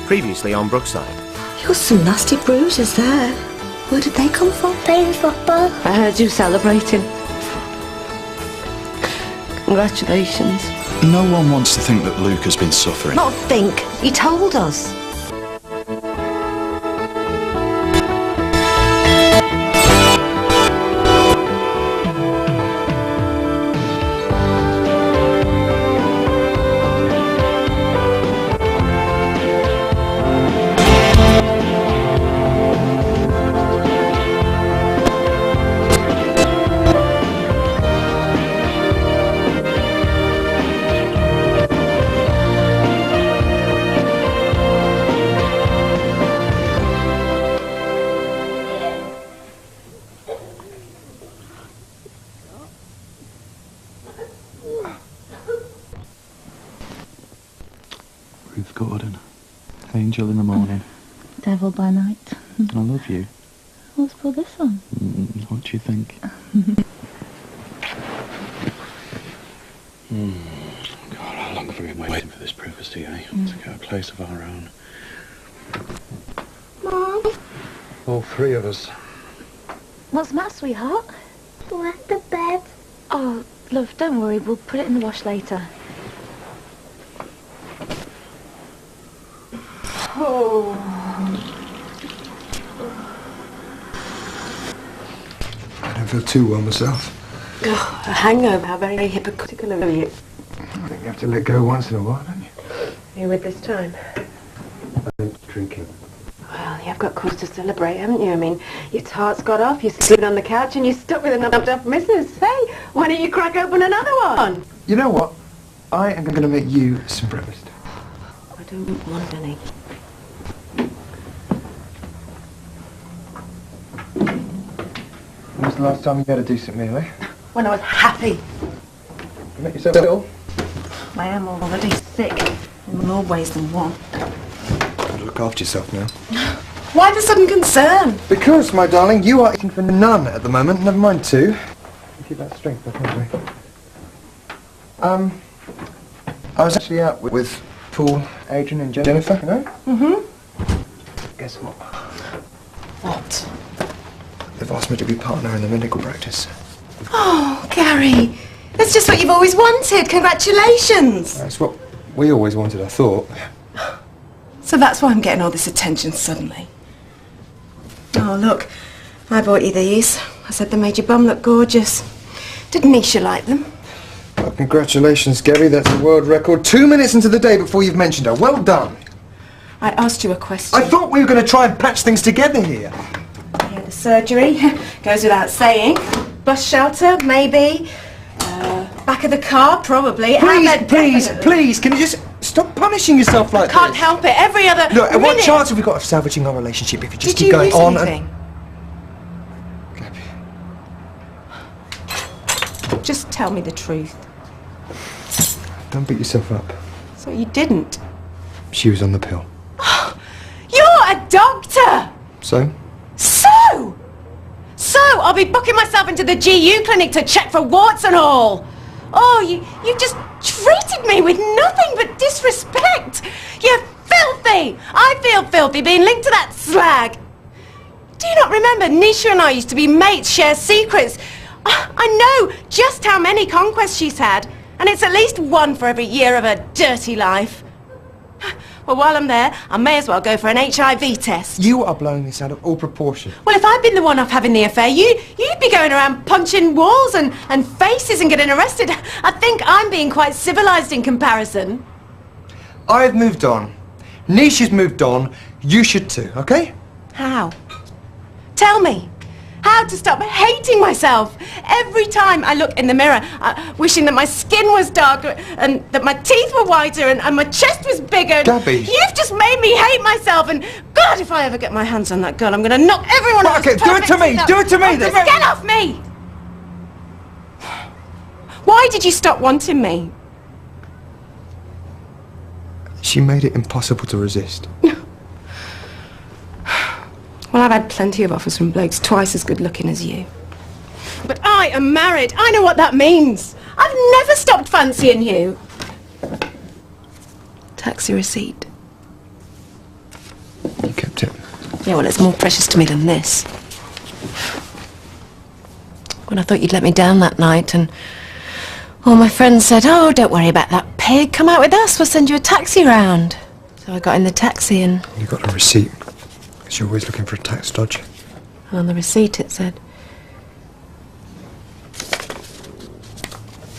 Previously on Brookside. You got some nasty bruises there. Where did they come from? Playing football. I heard you celebrating. Congratulations. No one wants to think that Luke has been suffering. Not think. He told us. Ruth Gordon, angel in the morning. Devil by night. I love you. Let's put this on. What do you think? God, how long have we been waiting for this privacy, eh? To get a place of our own. Mom, All three of us. What's the matter, sweetheart? where's the bed? Oh, love, don't worry. We'll put it in the wash later. Oh. I don't feel too well myself. Oh, a hangover. How very hypocritical of you. I think you have to let go once in a while, don't you? Are you with this time? I'm drinking. Well, you've got cause to celebrate, haven't you? I mean, your tart's got off, you're sleeping on the couch, and you're stuck with an up missus. Hey, why don't you crack open another one? You know what? I am going to make you some breakfast. I don't want any. When was the last time you had a decent meal, eh? When I was happy. You make yourself ill? I am already sick, in more ways than one. Look after yourself now. Why the sudden concern? Because, my darling, you are eating for none at the moment, never mind two. Keep that strength up, haven't we? I was actually out with Paul, Adrian and Jennifer, you know? Mm-hmm. Guess what? What? They've asked me to be partner in the medical practice. Oh, Gary, that's just what you've always wanted. Congratulations. That's what we always wanted, I thought. So that's why I'm getting all this attention suddenly. Oh, look, I bought you these. I said they made your bum look gorgeous. Didn't Nisha like them? Well, congratulations, Gabby. That's a world record. 2 minutes into the day before you've mentioned her. Well done. I asked you a question. I thought we were going to try and patch things together here. Yeah, the surgery goes without saying. Bus shelter, maybe. Back of the car, probably. Please, can you just stop punishing yourself like this? Can't help it. Every other Look, minute. what chance have we got of salvaging our relationship if you just Did keep you going use on anything? Gabby. Just tell me the truth. Don't beat yourself up. So you didn't? She was on the pill. You're a doctor! So? So, I'll be booking myself into the GU clinic to check for warts and all. Oh, you just treated me with nothing but disrespect. You're filthy. I feel filthy being linked to that slag. Do you not remember Nisha and I used to be mates, share secrets? I know just how many conquests she's had, and it's at least one for every year of her dirty life. Well, while I'm there, I may as well go for an HIV test. You are blowing this out of all proportion. Well, if I'd been the one off having the affair, you'd be going around punching walls and faces and getting arrested. I think I'm being quite civilised in comparison. I've moved on. Nisha's moved on. You should too, okay? How? Tell me. How to stop hating myself. Every time I look in the mirror, wishing that my skin was darker and that my teeth were whiter and my chest was bigger. Gabby. You've just made me hate myself, and God, if I ever get my hands on that girl, I'm going to knock everyone else. Okay, do it to me. Do it to me. Oh, just get off me. Why did you stop wanting me? She made it impossible to resist. Well, I've had plenty of offers from blokes twice as good looking as you. But I am married. I know what that means. I've never stopped fancying you. Text taxi receipt. You kept it? Yeah, well, it's more precious to me than this. When I thought you'd let me down that night and all my friends said, oh, don't worry about that pig, come out with us, we'll send you a taxi round. So I got in the taxi and... You got a receipt, because you're always looking for a tax dodge. And on the receipt it said...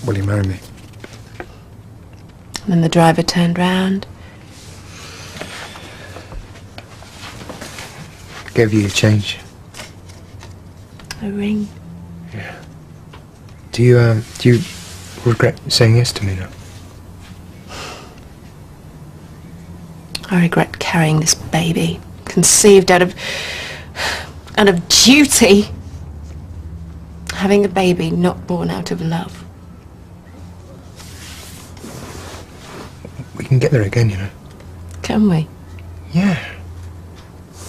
Will you marry me? And then the driver turned round. Gave you your change. A ring. Yeah. Do you regret saying yes to me now? I regret carrying this baby, conceived out of duty. Having a baby not born out of love. We can get there again, you know. Can we? Yeah.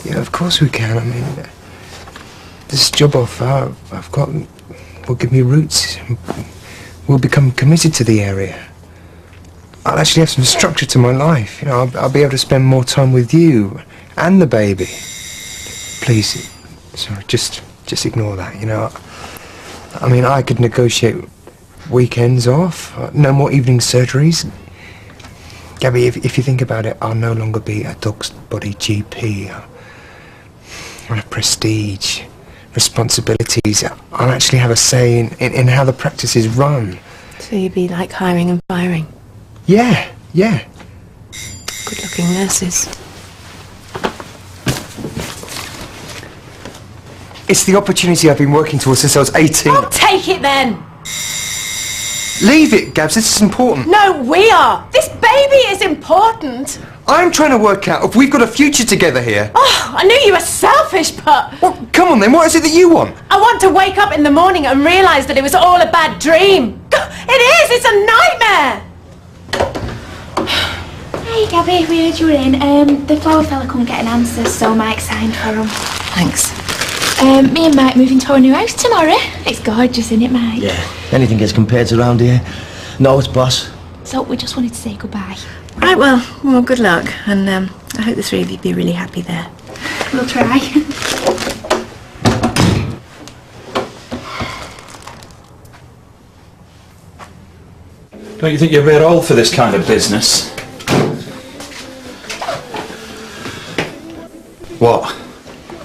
Yeah, of course we can. I mean, this job offer I've got will give me roots. We'll become committed to the area. I'll actually have some structure to my life. You know, I'll be able to spend more time with you and the baby. Please, sorry, just ignore that. You know, I mean, I could negotiate weekends off, no more evening surgeries. Gabby, if you think about it, I'll no longer be a dog's body GP. I'll have prestige, responsibilities. I'll actually have a say in how the practice is run. So you'd be like hiring and firing? Yeah, yeah. Good-looking nurses. It's the opportunity I've been working towards since I was 18. I'll take it then! Leave it, Gabs, this is important. No, we are! This baby is important! I'm trying to work out if we've got a future together here. Oh, I knew you were selfish, but... Well, come on then, what is it that you want? I want to wake up in the morning and realise that it was all a bad dream. It is! It's a nightmare! Hey Gabby, we heard you were in. The flower fella couldn't get an answer, so Mike signed for him. Thanks. Me and Mike moving to our new house tomorrow. It's gorgeous, isn't it, Mike? Yeah, anything gets compared to around here. No, it's boss. So we just wanted to say goodbye. Right, well, good luck. And I hope the three of you be really happy there. We'll try. Don't you think you're a bit old for this kind of business? What?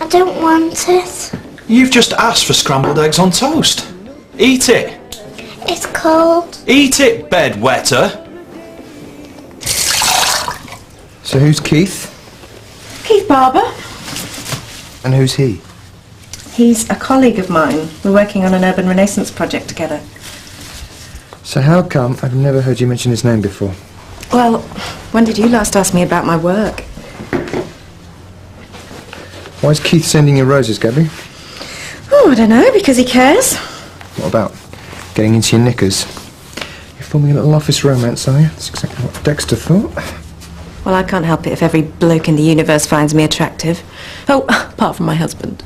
I don't want it. You've just asked for scrambled eggs on toast. Eat it. It's cold. Eat it, bedwetter. So who's Keith? Keith Barber. And who's he? He's a colleague of mine. We're working on an urban renaissance project together. So how come I've never heard you mention his name before? Well, when did you last ask me about my work? Why is Keith sending you roses, Gabby? Oh, I don't know, because he cares. What about getting into your knickers? You're forming a little office romance, are you? That's exactly what Dexter thought. Well, I can't help it if every bloke in the universe finds me attractive. Oh, apart from my husband.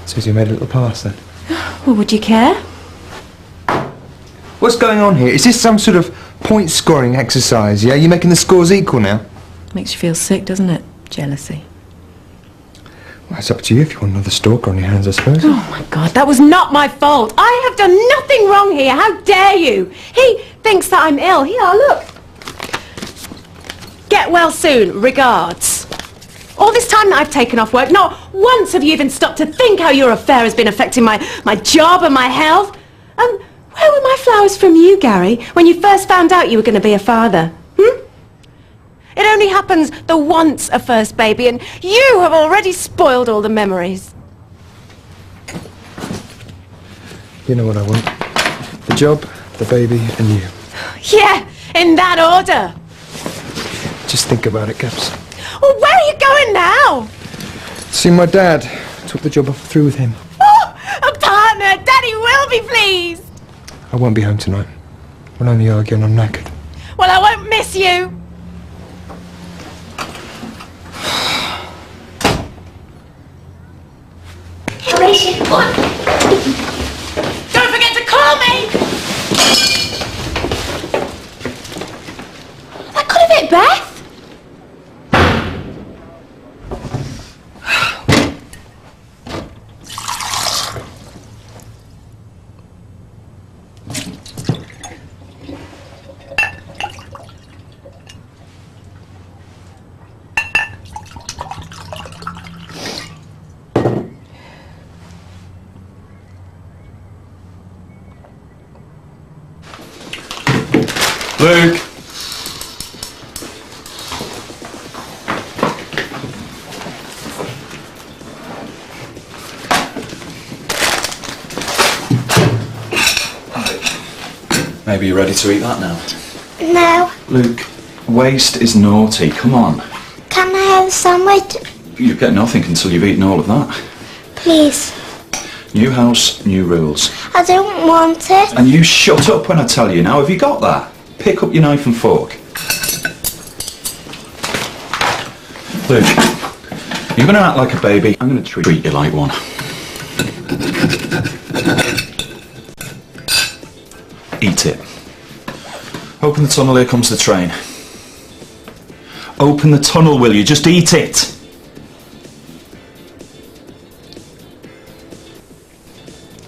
Says you made a little pass then. Well, would you care? What's going on here? Is this some sort of point-scoring exercise, yeah? You're making the scores equal now? Makes you feel sick, doesn't it? Jealousy. Well, it's up to you if you want another stalker on your hands, I suppose. Oh, my God, that was not my fault. I have done nothing wrong here. How dare you? He thinks that I'm ill. Here, look. Get well soon. Regards. All this time that I've taken off work, not once have you even stopped to think how your affair has been affecting my job and my health. And where were my flowers from you, Gary, when you first found out you were going to be a father? It only happens the once a first baby, and you have already spoiled all the memories. You know what I want. The job, the baby, and you. Yeah, in that order. Just think about it, Gabs. Well, where are you going now? See my dad. Took the job off through with him. Oh, a partner. Daddy will be pleased. I won't be home tonight. We'll only argue and I'm knackered. Well, I won't miss you. Don't forget to call me! it, Beth? Luke! Maybe you're ready to eat that now. No. Luke, waste is naughty. Come on. Can I have a sandwich? You get nothing until you've eaten all of that. Please. New house, new rules. I don't want it. And you shut up when I tell you now. Have you got that? Pick up your knife and fork. Luke, you're going to act like a baby. I'm going to treat you like one. Eat it. Open the tunnel, here comes the train. Open the tunnel, will you? Just eat it!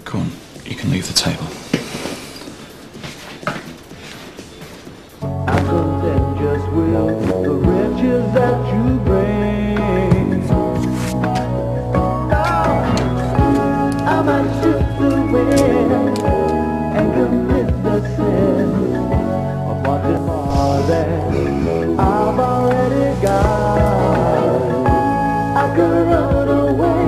Come on, you can leave the table. I'm content just with the riches that you bring. I might shift the wind and commit the sin of wanting more than I've already got. I could run away,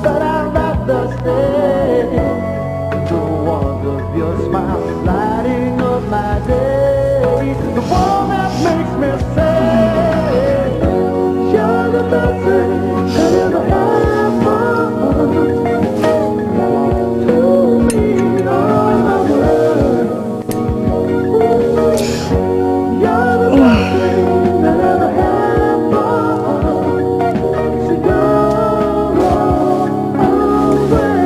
but I'd rather stay. The warmth of your smile lighting up my day. The warmth that makes me say, you're the best thing that ever happened to me in all my world. You're the best thing that ever happened to your own friend,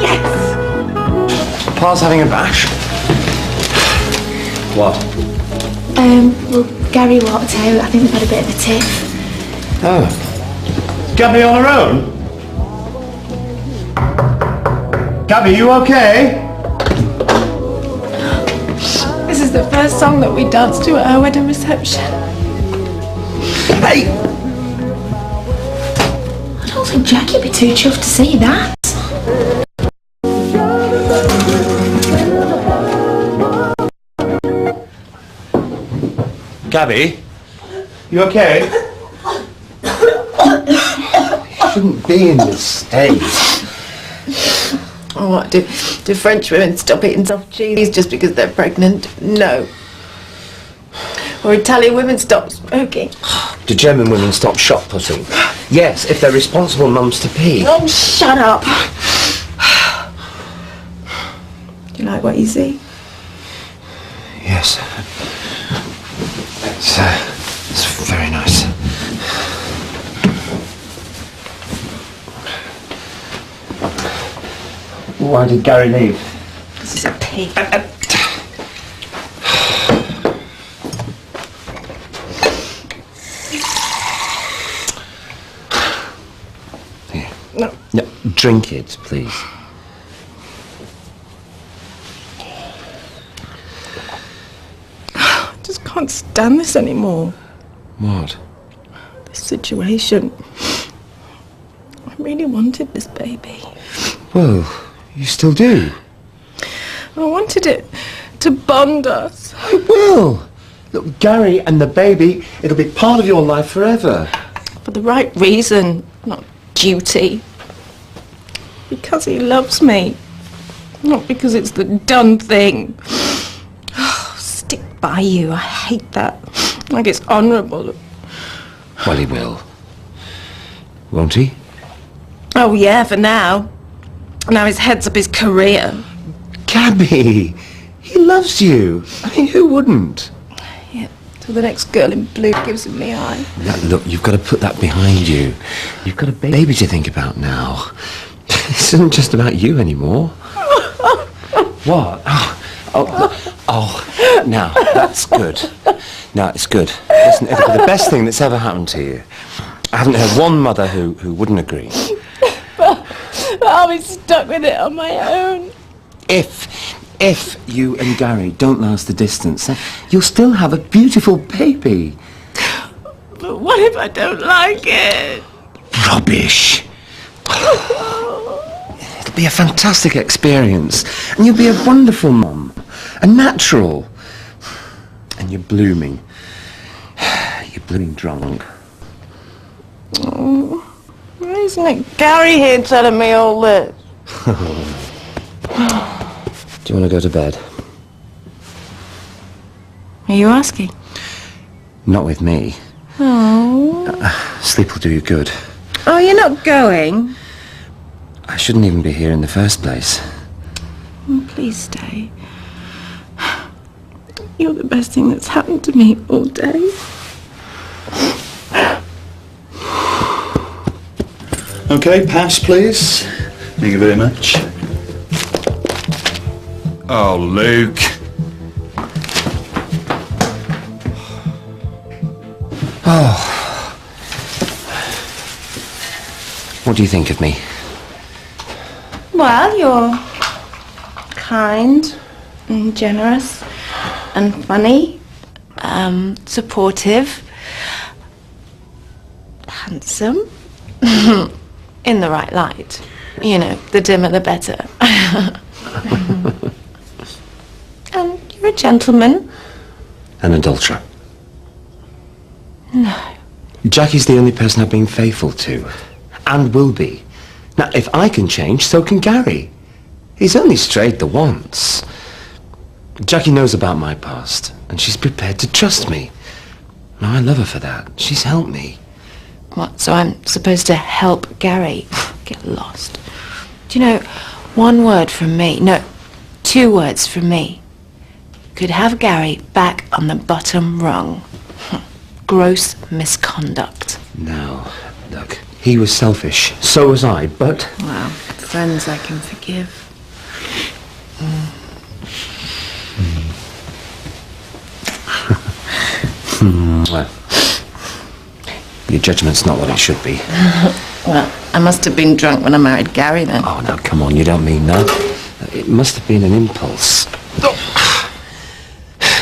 yeah. Pa's having a bash. What? Well, Gary walked out. I think they've had a bit of a tiff. Oh. Gabby on her own? Gabby, you okay? This is the first song that we danced to at our wedding reception. Hey! I don't think Jackie'd be too chuffed to see that. Gabby? You okay? You shouldn't be in this state. Oh, what, do French women stop eating soft cheese just because they're pregnant? No. Or Italian women stop smoking? Do German women stop shot putting? Yes, if they're responsible mums to pee. Oh, shut up! Do you like what you see? Yes. It's very nice. Why did Gary leave? This is a pig. Here. No. No, drink it, please. I just can't stand this anymore. What? This situation. I really wanted this baby. Well, you still do. I wanted it to bond us. It will. Look, Gary and the baby, it'll be part of your life forever. For the right reason, not duty. Because he loves me. Not because it's the done thing. Oh, stick by you. I hate that. Like it's honourable. Well, he will. Won't he? Oh, yeah, for now. Now his head's up his career. Gabby, he loves you. I mean, who wouldn't? Yeah, till the next girl in blue gives him the eye. Now, look, you've got to put that behind you. You've got a baby to think about now. This isn't just about you anymore. What? Oh, now, that's good. Now, it's good. Listen, it'll be the best thing that's ever happened to you. I haven't heard one mother who wouldn't agree. But I'll be stuck with it on my own. If you and Gary don't last the distance, you'll still have a beautiful baby. But what if I don't like it? Rubbish. It'll be a fantastic experience, and you'll be a wonderful mum, a natural. And you're blooming. You're blooming drunk. Oh, isn't it Gary here telling me all this? Do you want to go to bed? Are you asking? Not with me. Oh. Sleep will do you good. Oh, you're not going? I shouldn't even be here in the first place. Oh, please stay. You're the best thing that's happened to me all day. Okay, pass, please. Thank you very much. Oh, Luke. Oh. What do you think of me? Well, you're kind and generous and funny, supportive, handsome, in the right light. You know, the dimmer the better. And you're a gentleman. An adulterer. No. Jackie's the only person I've been faithful to, and will be. Now, if I can change, so can Gary. He's only strayed the once. Jackie knows about my past, and she's prepared to trust me. Now, I love her for that. She's helped me. What, so I'm supposed to help Gary? Get lost. Do you know, one word from me, no, 2 words from me, could have Gary back on the bottom rung. Gross misconduct. Now, look, he was selfish. So was I, but... Well, friends I can forgive. Well, your judgment's not what it should be. Well, I must have been drunk when I married Gary then. Oh, now, come on, you don't mean that. It must have been an impulse.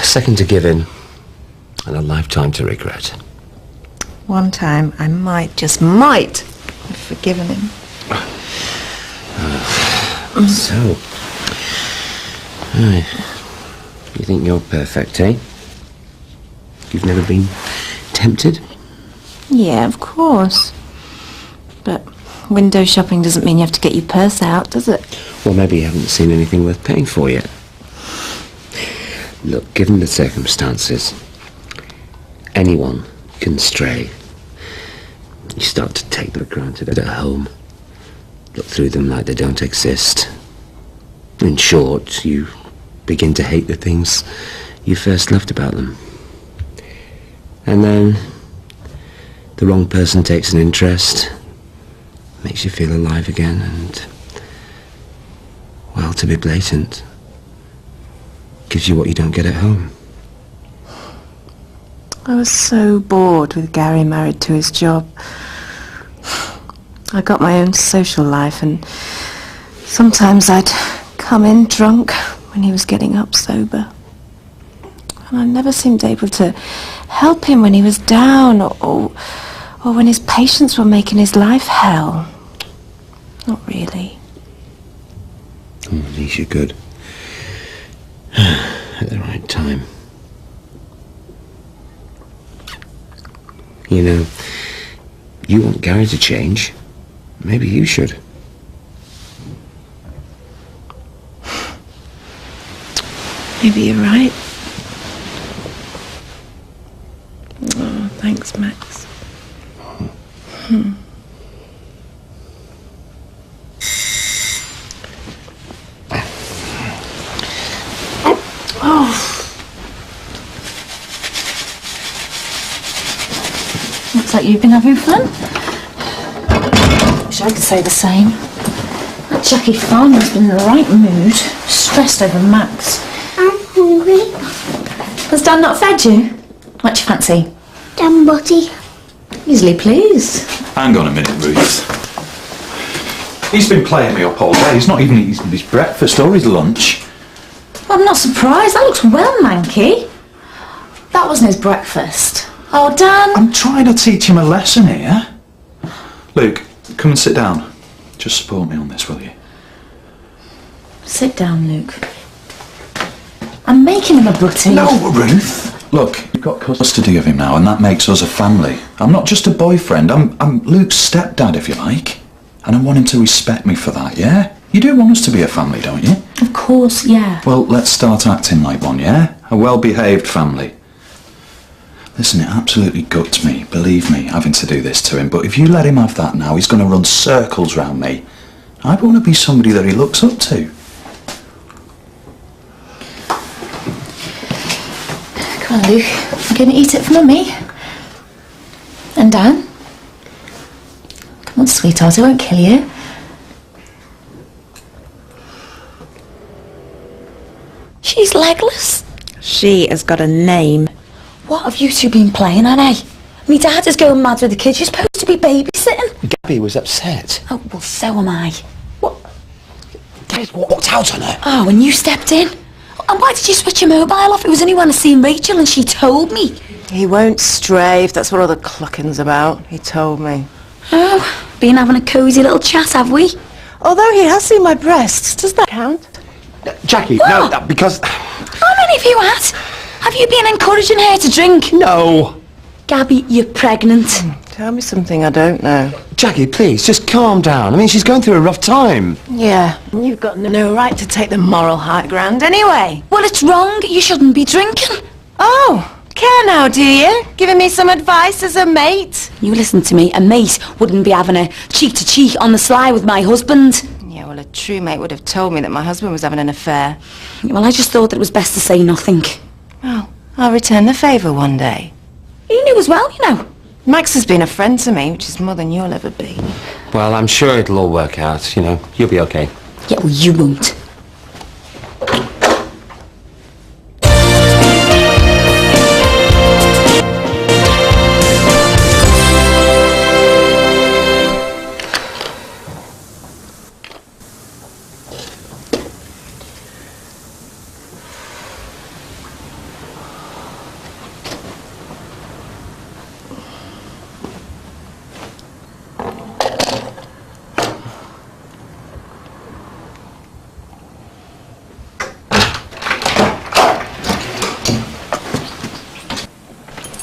Second to give in, and a lifetime to regret. One time, I just might have forgiven him. So, you think you're perfect, eh? You've never been tempted? Yeah, of course. But window shopping doesn't mean you have to get your purse out, does it? Well, maybe you haven't seen anything worth paying for yet. Look, given the circumstances, anyone can stray. You start to take them for granted at home. Look through them like they don't exist. In short, you begin to hate the things you first loved about them. And then the wrong person takes an interest, makes you feel alive again, and, well, to be blatant, gives you what you don't get at home. I was so bored with Gary married to his job. I got my own social life, and sometimes I'd come in drunk when he was getting up sober. And I never seemed able to help him when he was down, or when his patients were making his life hell. Not really. Oh, Nisha, good. At the right time. You know, you want Gary to change. Maybe you should. Maybe you're right. Oh, thanks, Max. like you've been having fun. Wish I could say the same. That Jackie Farmer's been in the right mood, stressed over Max. I'm hungry. Has Dan not fed you? What do you fancy? Dan Butty. Easily pleased. Hang on a minute, Ruth. He's been playing me up all day. He's not even eating his breakfast or his lunch. Well, I'm not surprised. That looks well manky. That wasn't his breakfast. Oh, Dan. I'm trying to teach him a lesson here. Luke, come and sit down. Just support me on this, will you? Sit down, Luke. I'm making him a butty. No, Ruth. Look, you've got custody of him now, and that makes us a family. I'm not just a boyfriend. I'm Luke's stepdad, if you like. And I want him to respect me for that, yeah? You do want us to be a family, don't you? Of course, yeah. Well, let's start acting like one, yeah? A well-behaved family. Listen, it absolutely guts me, believe me, having to do this to him. But if you let him have that now, he's going to run circles round me. I want to be somebody that he looks up to. Come on, Luke. I'm going to eat it for Mummy. And Dan. Come on, sweetheart, I won't kill you. She's legless. She has got a name. What have you two been playing, Annie? Me dad is going mad with the kids. You're supposed to be babysitting. Gabby was upset. Oh, well, so am I. What? Dad walked out on her. Oh, and you stepped in? And why did you switch your mobile off? It was only when I seen Rachel and she told me. He won't stray if that's what all the clucking's about. He told me. Oh, been having a cosy little chat, have we? Although he has seen my breasts, does that count? Jackie, What? no, because... How many have you had? Have you been encouraging her to drink? No. Gabby, you're pregnant. Tell me something I don't know. Jackie, please, just calm down. I mean, she's going through a rough time. Yeah, you've got no right to take the moral high ground anyway. Well, it's wrong. You shouldn't be drinking. Oh, care now, do you? Giving me some advice as a mate? You listen to me. A mate wouldn't be having a cheek-to-cheek on the sly with my husband. Yeah, well, a true mate would have told me that my husband was having an affair. Well, I just thought that it was best to say nothing. Well, I'll return the favour one day. You knew as well, you know. Max has been a friend to me, which is more than you'll ever be. Well, I'm sure it'll all work out, you know. You'll be okay. Yeah, well, you won't.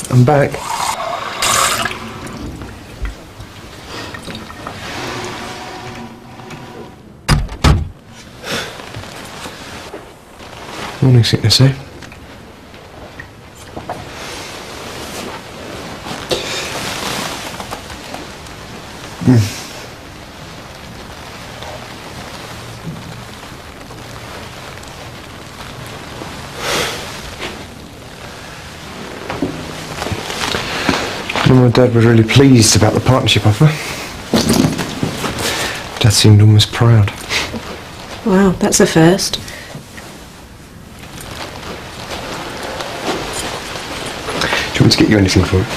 I'm back. Morning sickness, eh? Mum and Dad were really pleased about the partnership offer. Dad seemed almost proud. Wow, that's a first. Do you want me to get you anything for it?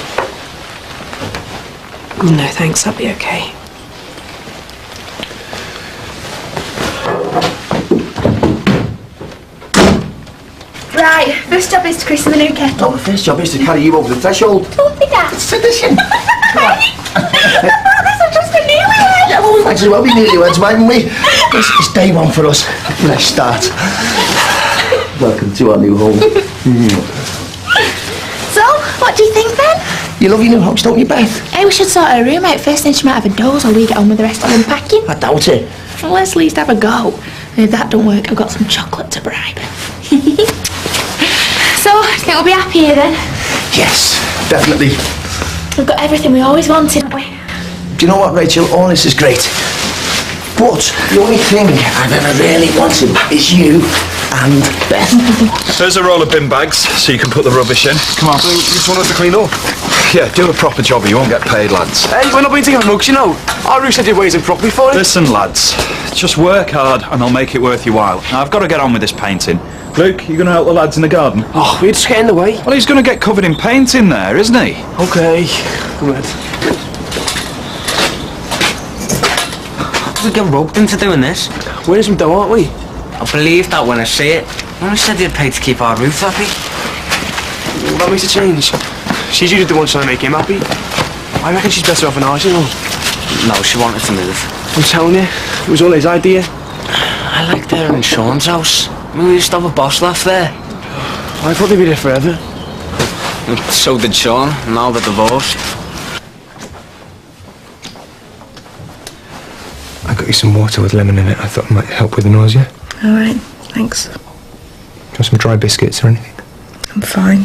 No, thanks, I'll be okay. Right, first job is to christen the new kettle. Oh, the first job is to carry you over the threshold. Don't be that. It's tradition. This is just a newlywed. Yeah, well, we might as well be newlyweds, mightn't we? It's day one for us. Fresh start. Welcome to our new home. So, what do you think then? You love your new house, don't you, Beth? Hey, we should sort her room out first, then she might have a doze while we get on with the rest of them packing. I doubt it. Well, let's at least have a go. And if that don't work, I've got some chocolate to bribe. So, do you think we'll be happy here then? Yes, definitely. We've got everything we always wanted, haven't we? Do you know what, Rachel? All this is great. But the only thing I've ever really wanted is you and Beth. There's a roll of bin bags, so you can put the rubbish in. Come on. So you just want us to clean up? Yeah, do a proper job or you won't get paid, lads. Hey, we're not being taking mugs, you know. Our Ruth said you waited properly for it. Listen, lads, just work hard and I'll make it worth your while. Now, I've got to get on with this painting. Luke, you going to help the lads in the garden? Oh, we're just getting in the way. Well, he's going to get covered in paint in there, isn't he? Okay, come on. We get roped into doing this. We're in some dough, aren't we? I believe that when I see it. I said you'd pay to keep our Ruth happy. Well, that makes a change. She's usually the one trying to make him happy. I reckon she's better off than ours, you know. No, she wanted to move. I'm telling you, it was all his idea. I liked her in Sean's house. I mean, we used to have a boss laugh there. I thought they'd be there forever. So did Sean. Now they're divorced. I got you some water with lemon in it. I thought it might help with the nausea. All right, thanks. Do you want some dry biscuits or anything? I'm fine.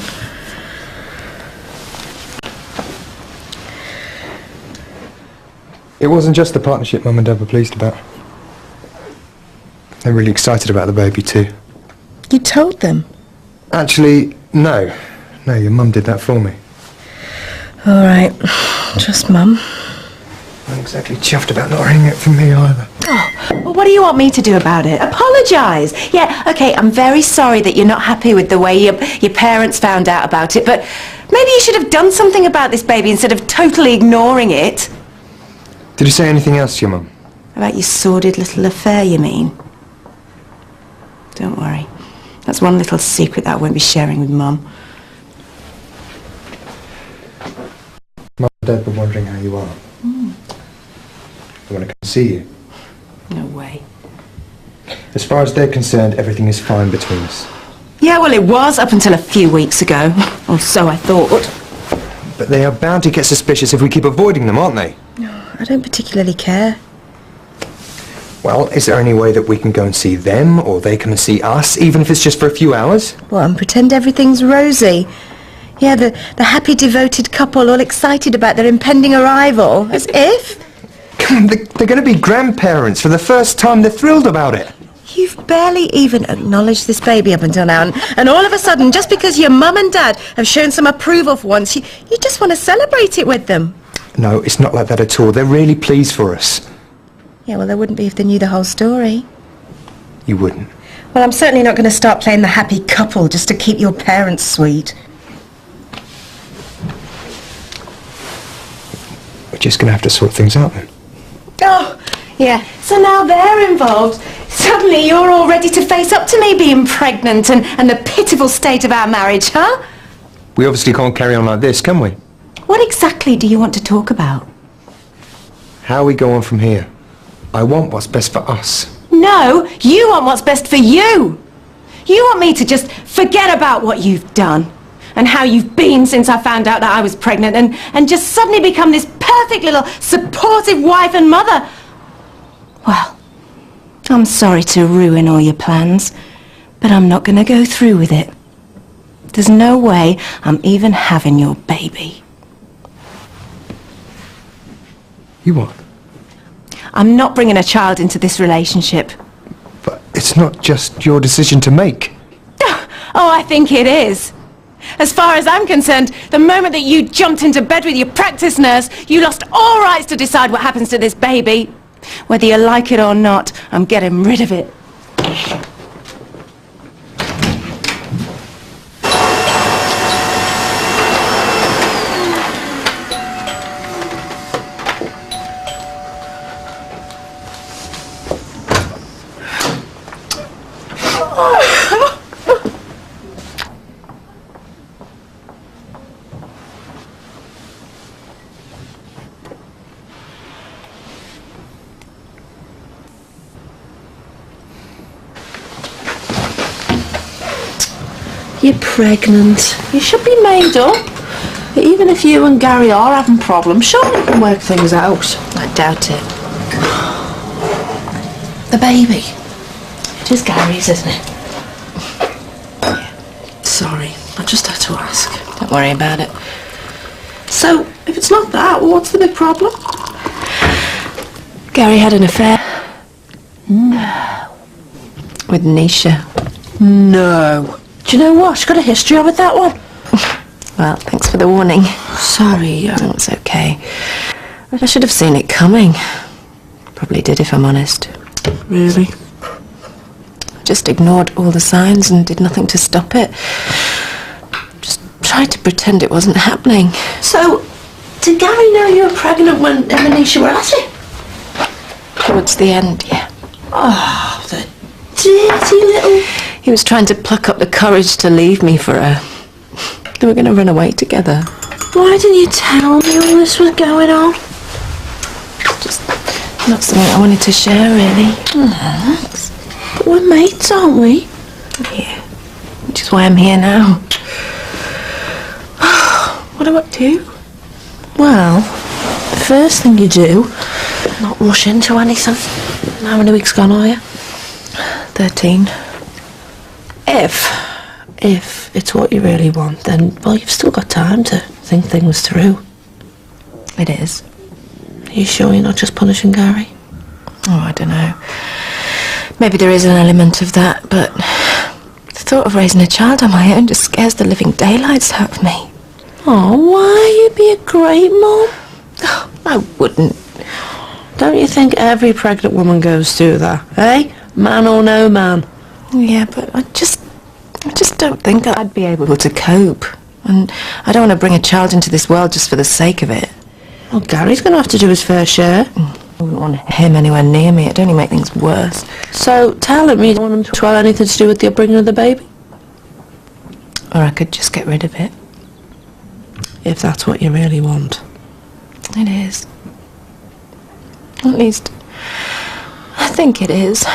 It wasn't just the partnership Mum and Dad were pleased about. They're really excited about the baby too. You told them? Actually, no. No, your mum did that for me. All right, just Mum. Not exactly chuffed about not hearing it from me either. Oh, well, what do you want me to do about it? Apologise. Yeah, okay, I'm very sorry that you're not happy with the way your parents found out about it, but maybe you should have done something about this baby instead of totally ignoring it. Did you say anything else to your mum? About your sordid little affair, you mean? Don't worry. That's one little secret that I won't be sharing with Mum. Mum and Dad were wondering how you are. They want to come see you. No way. As far as they're concerned, everything is fine between us. Yeah, well, it was up until a few weeks ago. Or so I thought. But they are bound to get suspicious if we keep avoiding them, aren't they? No, I don't particularly care. Well, is there any way that we can go and see them, or they come and see us, even if it's just for a few hours? Well, and pretend everything's rosy. Yeah, the happy, devoted couple all excited about their impending arrival. As if. Come on, they're going to be grandparents for the first time. They're thrilled about it. You've barely even acknowledged this baby up until now, and all of a sudden, just because your mum and dad have shown some approval for once, you just want to celebrate it with them. No, it's not like that at all. They're really pleased for us. Yeah, well, they wouldn't be if they knew the whole story. You wouldn't? Well, I'm certainly not going to start playing the happy couple just to keep your parents sweet. We're just going to have to sort things out then. Oh, yeah. So now they're involved. Suddenly you're all ready to face up to me being pregnant and the pitiful state of our marriage, huh? We obviously can't carry on like this, can we? What exactly do you want to talk about? How we go on from here. I want what's best for us. No, you want what's best for you. You want me to just forget about what you've done and how you've been since I found out that I was pregnant and just suddenly become this perfect little supportive wife and mother. Well, I'm sorry to ruin all your plans, but I'm not going to go through with it. There's no way I'm even having your baby. You what? I'm not bringing a child into this relationship. But it's not just your decision to make. Oh, I think it is. As far as I'm concerned, the moment that you jumped into bed with your practice nurse, you lost all rights to decide what happens to this baby. Whether you like it or not, I'm getting rid of it. You're pregnant. You should be made up. Even if you and Gary are having problems, sure you can work things out. I doubt it. The baby. It is Gary's, isn't it? Yeah. Sorry, I just had to ask. Don't worry about it. So, if it's not that, what's the big problem? Gary had an affair. No. With Nisha. No. Do you know what? She's got a history of it, that one. Well, thanks for the warning. Sorry. Oh, it's okay. I should have seen it coming. Probably did, if I'm honest. Really? I just ignored all the signs and did nothing to stop it. Just tried to pretend it wasn't happening. So, did Gabby know you were pregnant when him and Nisha were at it? Towards the end, yeah. Oh, the dirty little... He was trying to pluck up the courage to leave me for her. They were going to run away together. Why didn't you tell me all this was going on? Just not something I wanted to share, really. Thanks. But we're mates, aren't we? Yeah. Which is why I'm here now. What do I do? Well, the first thing you do, not rush into anything. How many weeks gone are you? 13. If it's what you really want, then, well, you've still got time to think things through. It is. Are you sure you're not just punishing Gary? Oh, I don't know. Maybe there is an element of that, but the thought of raising a child on my own just scares the living daylights out of me. Oh, why? You'd be a great mum. Oh, I wouldn't. Don't you think every pregnant woman goes through that, eh? Man or no man? Yeah, but I just don't think I'd be able to cope. And I don't want to bring a child into this world just for the sake of it. Well, Gary's going to have to do his fair share. I wouldn't want him anywhere near me. It'd only make things worse. So tell him you don't want him to have anything to do with the upbringing of the baby. Or I could just get rid of it. If that's what you really want. It is. At least, I think it is.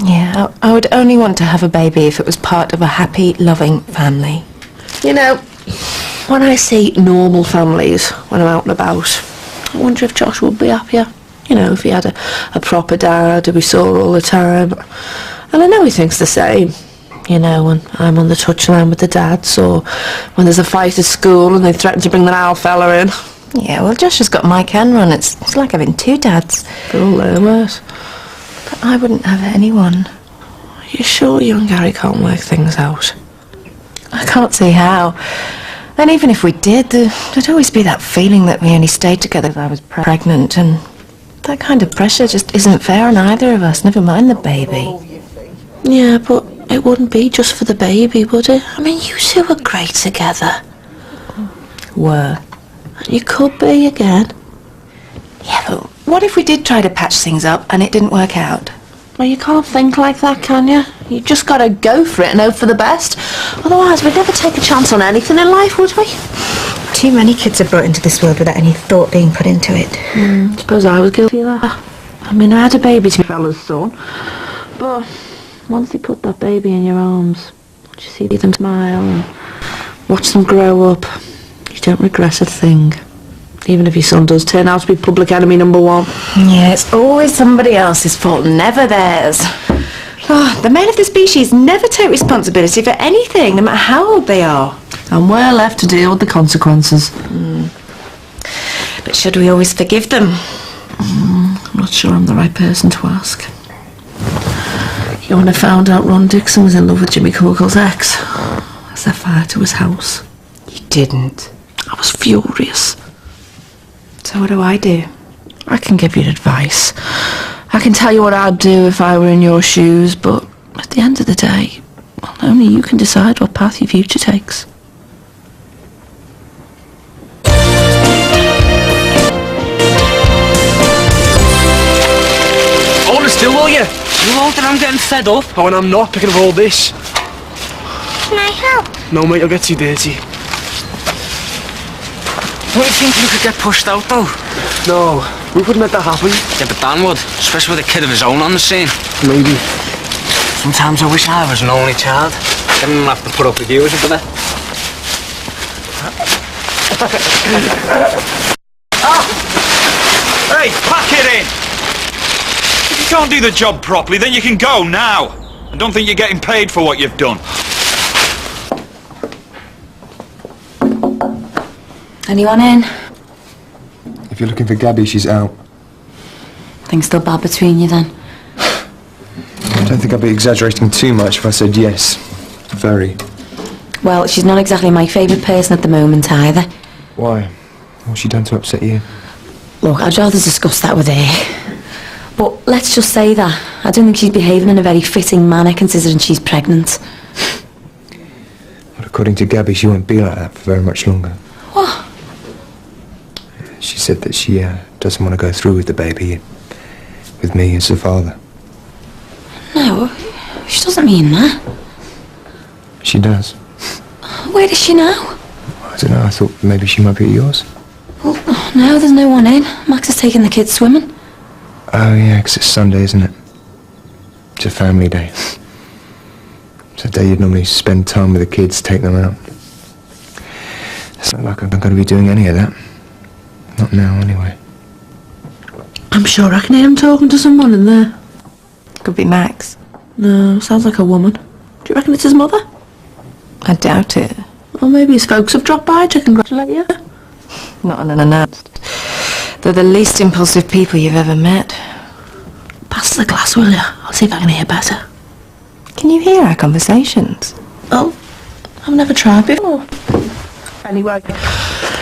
Yeah, I would only want to have a baby if it was part of a happy, loving family. You know, when I see normal families when I'm out and about, I wonder if Josh would be happier. You know, if he had a proper dad who we saw all the time. And I know he thinks the same. You know, when I'm on the touchline with the dads, or when there's a fight at school and they threaten to bring that owl fella in. Yeah, well, Josh has got Mike and Ron. It's like having two dads. They're all there, mate. But I wouldn't have anyone. Are you sure you and Gary can't work things out? I can't see how. And even if we did, there'd always be that feeling that we only stayed together if I was pregnant, and that kind of pressure just isn't fair on either of us, never mind the baby. Yeah, but it wouldn't be just for the baby, would it? I mean, you two were great together. Were. And you could be again. Yeah, but what if we did try to patch things up and it didn't work out? Well, you can't think like that, can you? You just gotta go for it and hope for the best. Otherwise, we'd never take a chance on anything in life, would we? Too many kids are brought into this world without any thought being put into it. I suppose I was guilty of that. I mean, I had a baby to fella's son, but once you put that baby in your arms, once you see them smile and watch them grow up, you don't regret a thing. Even if your son does turn out to be public enemy number one. Yeah, it's always somebody else's fault, never theirs. Oh, the male of the species never take responsibility for anything, no matter how old they are. And we're left to deal with the consequences. But should we always forgive them? I'm not sure I'm the right person to ask. You know, when I found out Ron Dixon was in love with Jimmy Corkle's ex, I set fire to his house. You didn't? I was furious. So what do? I can give you advice. I can tell you what I'd do if I were in your shoes, but at the end of the day, well, only you can decide what path your future takes. Hold it still, will you? You won't, and I'm getting fed up. Oh, and I'm not picking up all this. Can I help? No, mate, you'll get too dirty. Don't you think you could get pushed out, though? No, we wouldn't let that happen. Yeah, but Dan would, especially with a kid of his own on the scene. Maybe. Sometimes I wish I was an only child. I didn't have to put up with you as a brother. Hey, pack it in! If you can't do the job properly, then you can go now. I don't think you're getting paid for what you've done. Anyone in? If you're looking for Gabby, she's out. Things still bad between you then? Don't don't think I'd be exaggerating too much if I said yes. Very. Well, she's not exactly my favourite person at the moment either. Why? What's she done to upset you? Look, I'd rather discuss that with her. But let's just say that I don't think she's behaving in a very fitting manner considering she's pregnant. Well, according to Gabby, she won't be like that for very much longer. What? She said that she doesn't want to go through with the baby, with me as the father. No, she doesn't mean that. She does. Where is she now? I don't know, I thought maybe she might be at yours. Well, no, there's no one in. Max is taking the kids swimming. Oh yeah, 'cause it's Sunday, isn't it? It's a family day. It's a day you'd normally spend time with the kids, take them out. It's not like I'm going to be doing any of that. Not now, anyway. I'm sure I can hear him talking to someone in there. Could be Max. No, sounds like a woman. Do you reckon it's his mother? I doubt it. Or maybe his folks have dropped by to congratulate you. Not unannounced. They're the least impulsive people you've ever met. Pass the glass, will you? I'll see if I can hear better. Can you hear our conversations? Oh, I've never tried before. Anyway,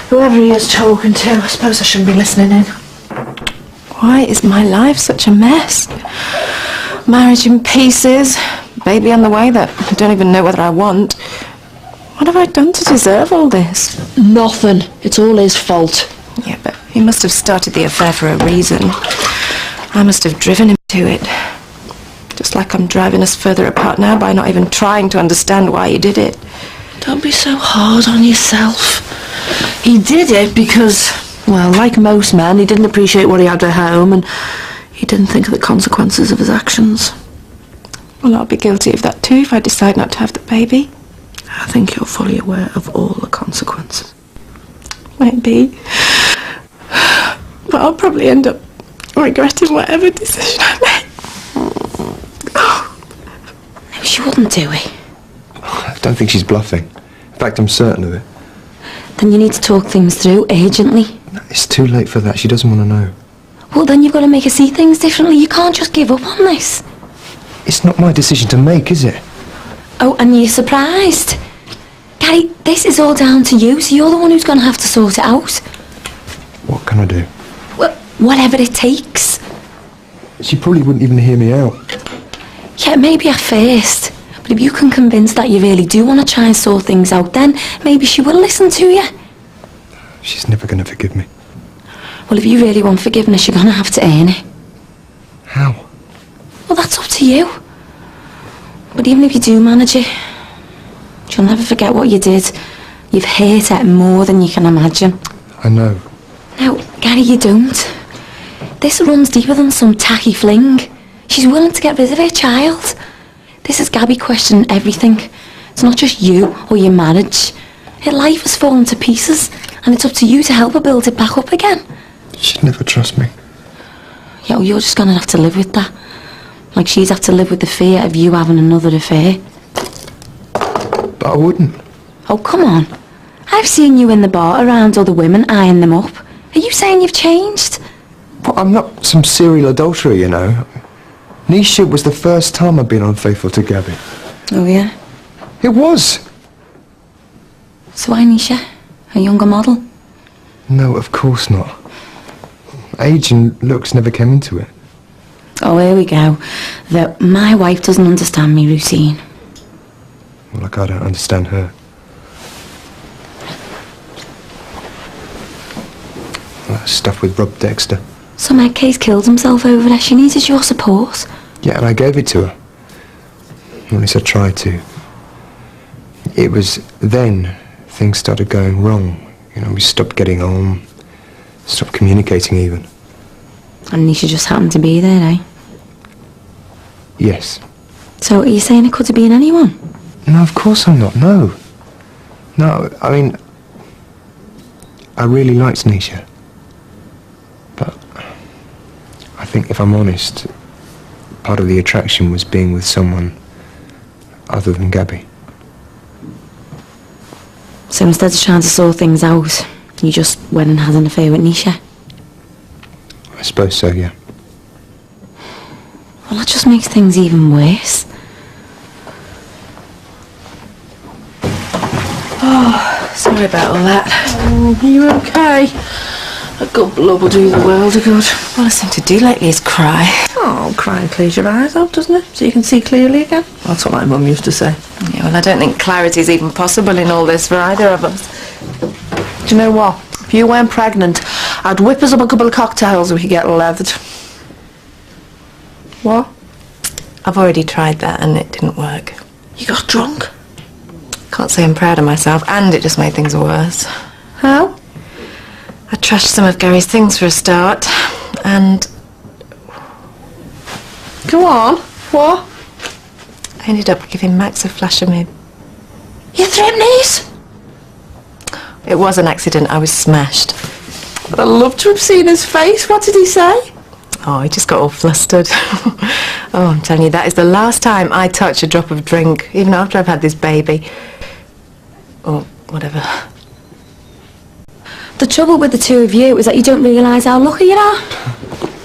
whoever he is talking to, I suppose I shouldn't be listening in. Why is my life such a mess? Marriage in pieces, baby on the way that I don't even know whether I want. What have I done to deserve all this? Nothing. It's all his fault. Yeah, but he must have started the affair for a reason. I must have driven him to it. Just like I'm driving us further apart now by not even trying to understand why he did it. Don't be so hard on yourself. He did it because, well, like most men, he didn't appreciate what he had at home and he didn't think of the consequences of his actions. Well, I'll be guilty of that too if I decide not to have the baby. I think you're fully aware of all the consequences. Maybe. But I'll probably end up regretting whatever decision I make. No, she wouldn't do it. I don't think she's bluffing. In fact, I'm certain of it. Then you need to talk things through urgently. No, it's too late for that. She doesn't want to know. Well, then you've got to make her see things differently. You can't just give up on this. It's not my decision to make, is it? Oh, and you're surprised. Gary, this is all down to you, so you're the one who's going to have to sort it out. What can I do? Well, whatever it takes. She probably wouldn't even hear me out. Yeah, maybe at first. But if you can convince that you really do want to try and sort things out, then maybe she will listen to you. She's never going to forgive me. Well, if you really want forgiveness, you're going to have to earn it. How? Well, that's up to you. But even if you do manage it, she'll never forget what you did. You've hurt her more than you can imagine. I know. No, Gary, you don't. This runs deeper than some tacky fling. She's willing to get rid of her child. This is Gabby questioning everything. It's not just you or your marriage. Her life has fallen to pieces, and it's up to you to help her build it back up again. She'd never trust me. Yeah, well, you're just going to have to live with that. Like she's have to live with the fear of you having another affair. But I wouldn't. Oh, come on. I've seen you in the bar around other women, eyeing them up. Are you saying you've changed? Well, I'm not some serial adulterer, you know. Nisha was the first time I've been unfaithful to Gabby. Oh, yeah? It was. So why Nisha? A younger model? No, of course not. Age and looks never came into it. Oh, here we go. That my wife doesn't understand me routine. Well, like I don't understand her. That stuff with Rob Dexter. Some eggcase killed himself over there. She needed your support. Yeah, and I gave it to her. Or at least I tried to. It was then things started going wrong. You know, we stopped getting on, stopped communicating even. And Nisha just happened to be there, eh? Yes. So are you saying it could have been anyone? No, of course I'm not, no. No, I mean, I really liked Nisha. But I think if I'm honest, part of the attraction was being with someone other than Gabby. So instead of trying to sort things out, you just went and had an affair with Nisha? I suppose so, yeah. Well, that just makes things even worse. Oh, sorry about all that. Oh, are you okay? A good blood will do the world of good. All I seem to do lately is cry. Oh, crying clears your eyes out, doesn't it? So you can see clearly again. That's what my mum used to say. Yeah, well, I don't think clarity's even possible in all this for either of us. Do you know what? If you weren't pregnant, I'd whip us up a couple of cocktails and we could get leathered. What? I've already tried that and it didn't work. You got drunk? Can't say I'm proud of myself, and it just made things worse. How? I trashed some of Gary's things for a start, and... Go on. What? I ended up giving Max a flash of me. You threw knees? It was an accident. I was smashed. But I'd love to have seen his face. What did he say? Oh, he just got all flustered. Oh, I'm telling you, that is the last time I touch a drop of drink, even after I've had this baby. Or whatever. The trouble with the two of you is that you don't realise how lucky you are.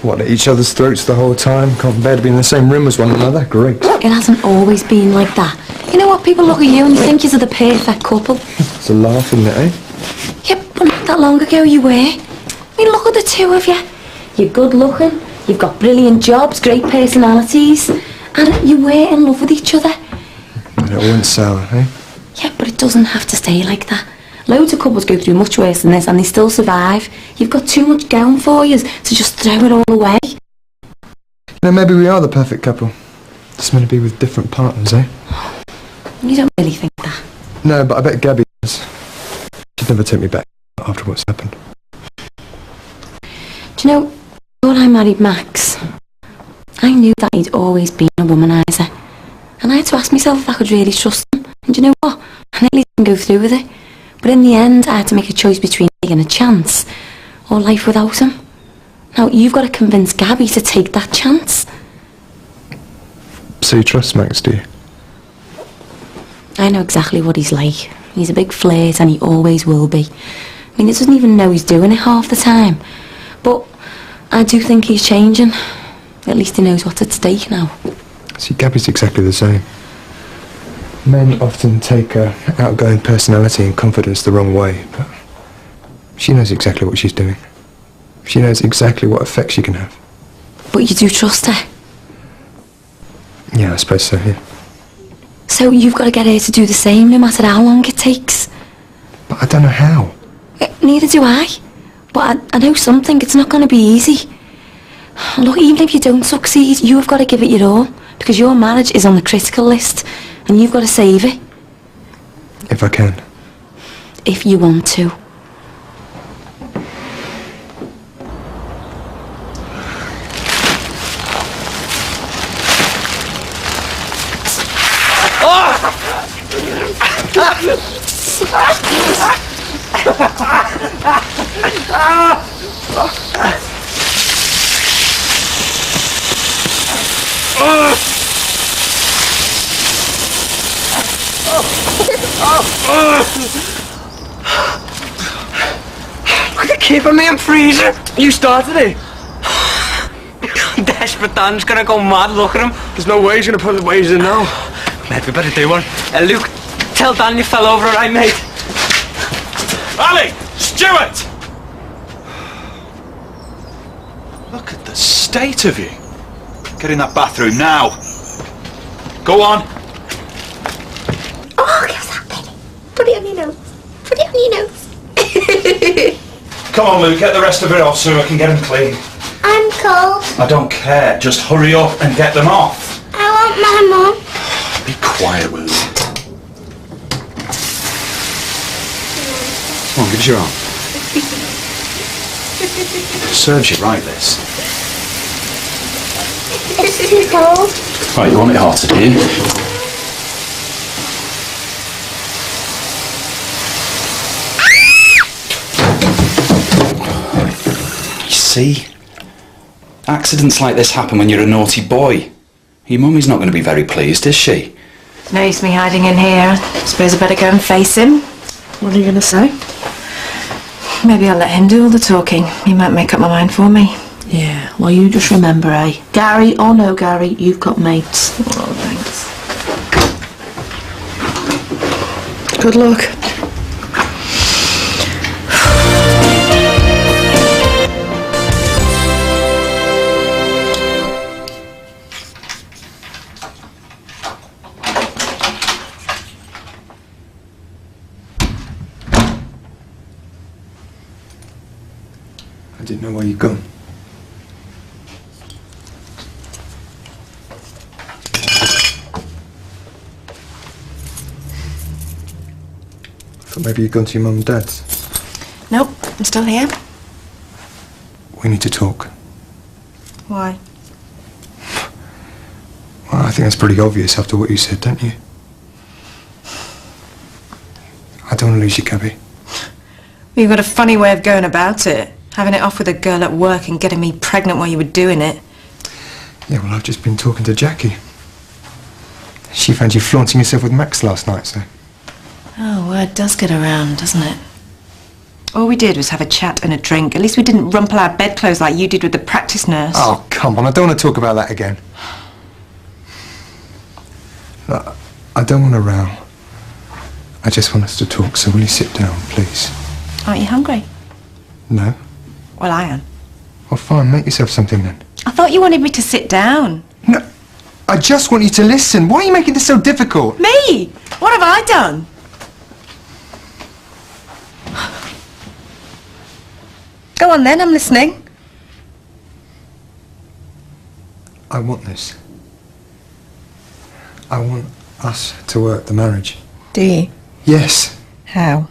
What, at each other's throats the whole time? Can't bear to be in the same room as one another? Great. It hasn't always been like that. You know what? People look at you and think you're the perfect couple. It's a laugh, isn't it, eh? Yeah, but not that long ago you were. I mean, look at the two of you. You're good looking, you've got brilliant jobs, great personalities, and you were in love with each other. And it went sour, eh? Yeah, but it doesn't have to stay like that. Loads of couples go through much worse than this and they still survive. You've got too much going for you to just throw it all away. You know, maybe we are the perfect couple. Just meant to be with different partners, eh? You don't really think that. No, but I bet Gabby does. She'd never take me back after what's happened. Do you know, when I married Max, I knew that he'd always been a womaniser. And I had to ask myself if I could really trust him. And do you know what? I nearly didn't go through with it. But in the end, I had to make a choice between taking a chance or life without him. Now, you've got to convince Gabby to take that chance. So you trust Max, do you? I know exactly what he's like. He's a big flirt and he always will be. I mean, he doesn't even know he's doing it half the time. But I do think he's changing. At least he knows what's at stake now. See, Gabby's exactly the same. Men often take her outgoing personality and confidence the wrong way, but she knows exactly what she's doing. She knows exactly what effect she can have. But you do trust her? Yeah, I suppose so, yeah. So you've got to get her to do the same no matter how long it takes? But I don't know how. Neither do I. But I know something. It's not going to be easy. Look, even if you don't succeed, you've got to give it your all. Because your marriage is on the critical list. And you've got to save it. If I can. If you want to. Look at keeping me in freezer. You started it. Desperate Dan's gonna go mad. Look at him. There's no way he's gonna put the wages in now. Mate, we better do one. Luke, tell Dan you fell over, alright, mate? Ali! Stuart! Look at the state of you. Get in that bathroom now. Go on. Oh, give that penny. Put it on your nose. Put it on your nose. Come on, Luke, get the rest of it off so I can get them clean. I'm cold. I don't care. Just hurry up and get them off. I want my mum. Be quiet, will you? Come on, give us your arm. Serves you right, this. It's too cold. Right, you want it hotter, do you? You see? Accidents like this happen when you're a naughty boy. Your mummy's not going to be very pleased, is she? No use me hiding in here. I suppose I better go and face him. What are you going to say? Maybe I'll let him do all the talking. He might make up my mind for me. Yeah, well, you just remember, eh? Gary or no Gary, you've got mates. Oh, thanks. Good luck. I didn't know where you'd gone. I thought maybe you'd gone to your mum and dad's. Nope, I'm still here. We need to talk. Why? Well, I think that's pretty obvious after what you said, don't you? I don't want to lose you, Gabby. You've got a funny way of going about it. Having it off with a girl at work and getting me pregnant while you were doing it. Yeah, well, I've just been talking to Jackie. She found you flaunting yourself with Max last night, so... Oh, word does get around, doesn't it? All we did was have a chat and a drink. At least we didn't rumple our bedclothes like you did with the practice nurse. Oh, come on, I don't want to talk about that again. Look, I don't want a row. I just want us to talk, so will you sit down, please? Aren't you hungry? No? Well, I am. Well, fine, make yourself something then. I thought you wanted me to sit down. No, I just want you to listen. Why are you making this so difficult? Me? What have I done? Go on then, I'm listening. I want this. I want us to work the marriage. Do you? Yes. How?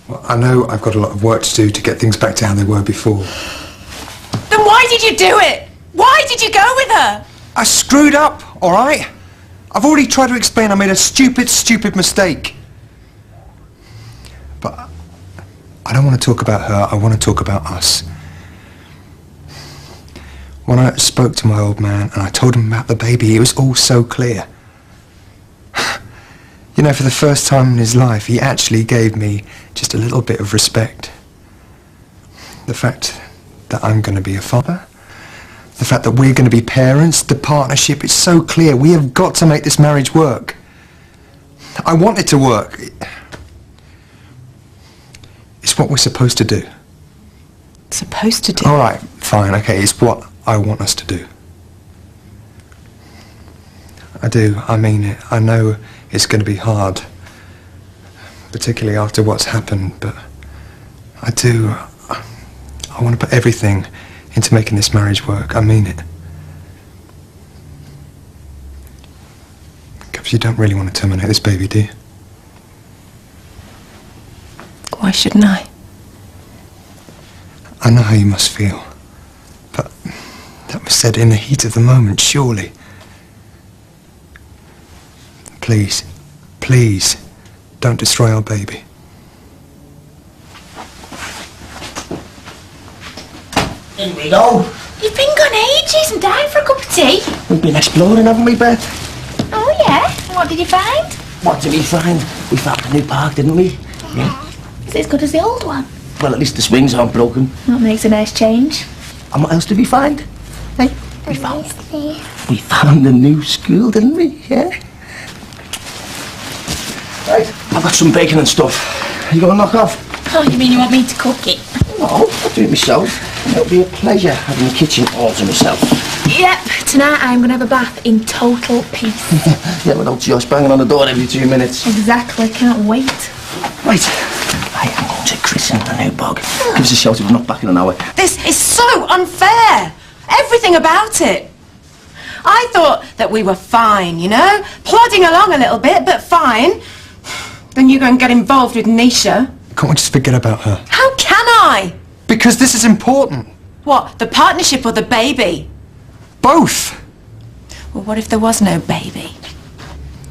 Well, I know I've got a lot of work to do to get things back to how they were before. Then why did you do it? Why did you go with her? I screwed up, all right? I've already tried to explain I made a stupid mistake. But I don't want to talk about her, I want to talk about us. When I spoke to my old man and I told him about the baby, it was all so clear. You know, for the first time in his life, he actually gave me just a little bit of respect. The fact that I'm going to be a father, the fact that we're going to be parents, the partnership, it's so clear. We have got to make this marriage work. I want it to work. It's what we're supposed to do. Supposed to do? All right, fine, okay, it's what I want us to do. I do, I mean it. I know it's going to be hard, particularly after what's happened, but I do. I want to put everything into making this marriage work. I mean it. Because you don't really want to terminate this baby, do you? Why shouldn't I? I know how you must feel, but that was said in the heat of the moment, surely. Please, please, don't destroy our baby. In we go. You've been gone ages and died for a cup of tea. We've been exploring, haven't we, Beth? Oh, yeah? What did you find? What did we find? We found a new park, didn't we? Yeah. Is it as good as the old one? Well, at least the swings aren't broken. That makes a nice change. And what else did we find? Hey, we found a new school, didn't we? Yeah. Right, I've got some bacon and stuff. You gonna knock off? Oh, you mean you want me to cook it? No, I'll do it myself. It'll be a pleasure having the kitchen all to myself. Yep, tonight I'm gonna have a bath in total peace. Yeah, without Josh banging on the door every 2 minutes. Exactly, can't wait. Right, I am going to christen the new bog. Give us a shout if we're not back in an hour. This is so unfair. Everything about it. I thought that we were fine, you know? Plodding along a little bit, but fine. Then you go and get involved with Nisha. Can't we just forget about her? How can I? Because this is important. What, the partnership or the baby? Both. Well, what if there was no baby?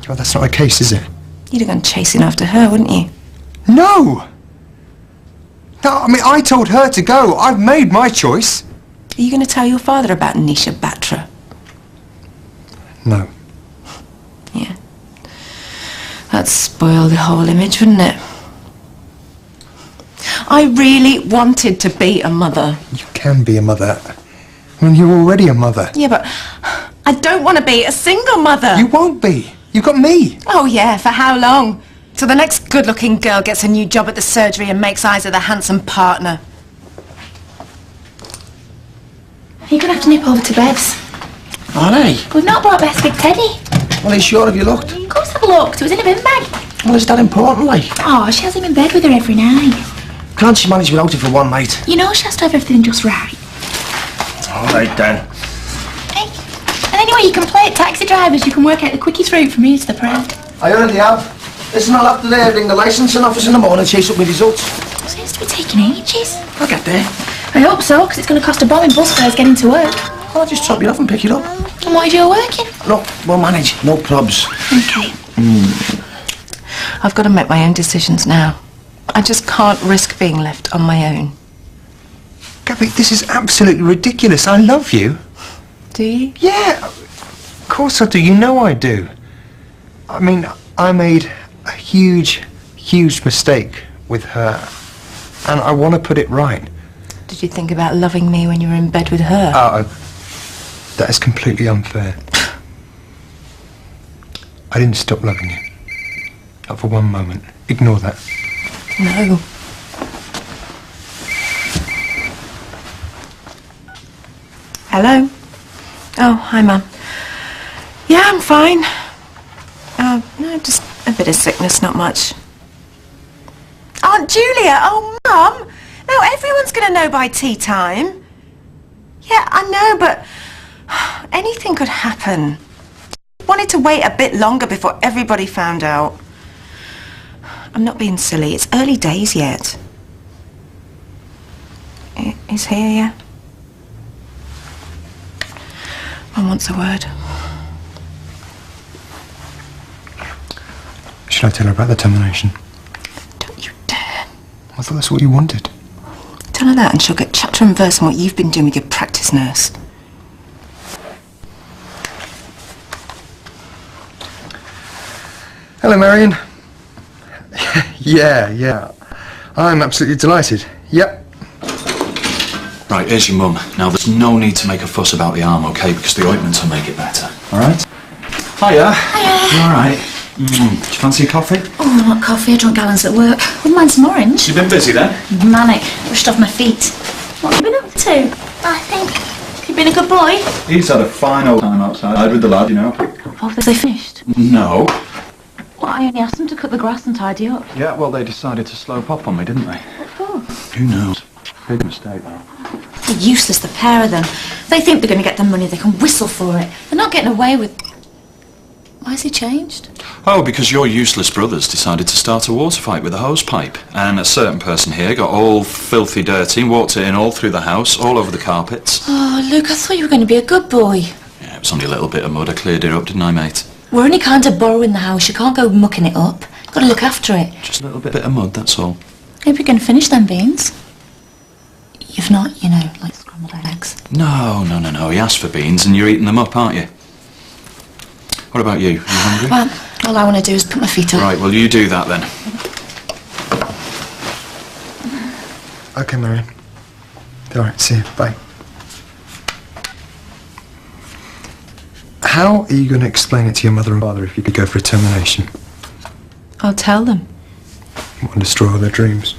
Well, that's not the case, is it? You'd have gone chasing after her, wouldn't you? No! No, I mean, I told her to go. I've made my choice. Are you going to tell your father about Nisha Batra? No. Yeah. That'd spoil the whole image, wouldn't it? I really wanted to be a mother. You can be a mother. I mean, you're already a mother. Yeah, but I don't want to be a single mother. You won't be. You've got me. Oh, yeah, for how long? Till the next good-looking girl gets a new job at the surgery and makes eyes at the handsome partner. You're going to have to nip over to Bev's. Are they? We've not brought Bev's big teddy. Well, are you sure? Have you looked? Of course I've looked. It was in a bin bag. Well, is that important, like? Oh, she has him in bed with her every night. Can't she manage without it for one night? You know she has to have everything just right. All right, then. Hey, and anyway, you can play at taxi drivers. You can work out the quickest route from here to the Pride. I already have. Listen, I'll have to ring the licensing office in the morning and chase up my results. It seems to be taking ages. I'll get there. I hope so, because it's going to cost a bomb in bus fares getting to work. I'll just drop you off and pick it up. And what if you're working? No, we'll manage. No probs. Okay. I've got to make my own decisions now. I just can't risk being left on my own. Gabby, this is absolutely ridiculous. I love you. Do you? Yeah, of course I do. You know I do. I mean, I made a huge, huge mistake with her, and I want to put it right. Did you think about loving me when you were in bed with her? That is completely unfair. I didn't stop loving you. Not for one moment. Ignore that. No. Hello? Oh, hi, Mum. Yeah, I'm fine. Oh, no, just a bit of sickness, not much. Aunt Julia! Oh, Mum! Now everyone's going to know by tea time. Yeah, I know, but anything could happen. I wanted to wait a bit longer before everybody found out. I'm not being silly. It's early days yet. He's here, yeah? Mum wants a word. Should I tell her about the termination? Don't you dare. I thought that's what you wanted. Tell her that and she'll get chapter and verse on what you've been doing with your practice nurse. Hello, Marion. Yeah. I'm absolutely delighted. Yep. Right, here's your mum. Now, there's no need to make a fuss about the arm, OK? Because the ointment will make it better. All right? Hiya. Hiya. You all right? Do you fancy a coffee? Oh, not coffee. I drunk gallons at work. Wouldn't mind some orange. You been busy then? Manic. Rushed off my feet. What have you been up to? I think you've been a good boy. He's had a fine old time outside with the lad, you know. Have they finished? No. Well, I only asked them to cut the grass and tidy up. Yeah, well, they decided to slope up on me, didn't they? What for? Who knows? Big mistake, though. They're useless, the pair of them. They think they're going to get the money, they can whistle for it. They're not getting away with... Why has he changed? Oh, because your useless brothers decided to start a water fight with a hose pipe. And a certain person here got all filthy dirty and walked it in all through the house, all over the carpets. Oh, Luke, I thought you were going to be a good boy. Yeah, it was only a little bit of mud. I cleared it up, didn't I, mate? We're only kind of borrowing the house. You can't go mucking it up. You've got to look after it. Just a little bit of mud, that's all. Hope you're going to finish them beans. You've not, you know, like scrambled eggs. No. He asked for beans and you're eating them up, aren't you? What about you? Are you hungry? Well, all I want to do is put my feet up. Right, well, you do that then. OK, Marion. All right, see you. Bye. How are you going to explain it to your mother and father if you could go for a termination? I'll tell them. You want to destroy all their dreams?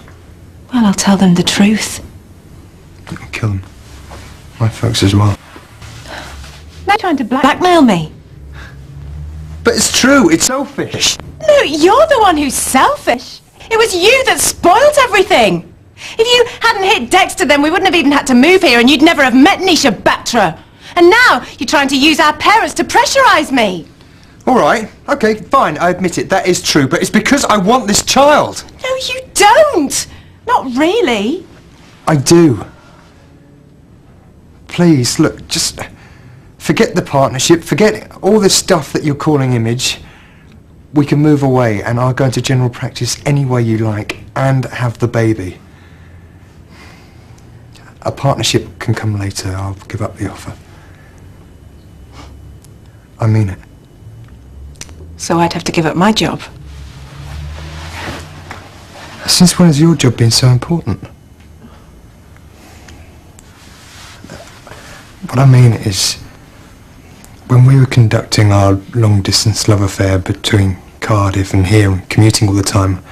Well, I'll tell them the truth. It'll kill them. My folks as well. They're trying to blackmail me. But it's true, it's selfish. No, you're the one who's selfish. It was you that spoilt everything. If you hadn't hit Dexter, then we wouldn't have even had to move here and you'd never have met Nisha Batra. And now you're trying to use our parents to pressurise me. All right, OK, fine, I admit it, that is true, but it's because I want this child. No, you don't. Not really. I do. Please, look, just forget the partnership, forget all this stuff that you're calling image. We can move away and I'll go into general practice any way you like and have the baby. A partnership can come later, I'll give up the offer. I mean it. So I'd have to give up my job. Since when has your job been so important? What I mean is, when we were conducting our long-distance love affair between Cardiff and here and commuting all the time,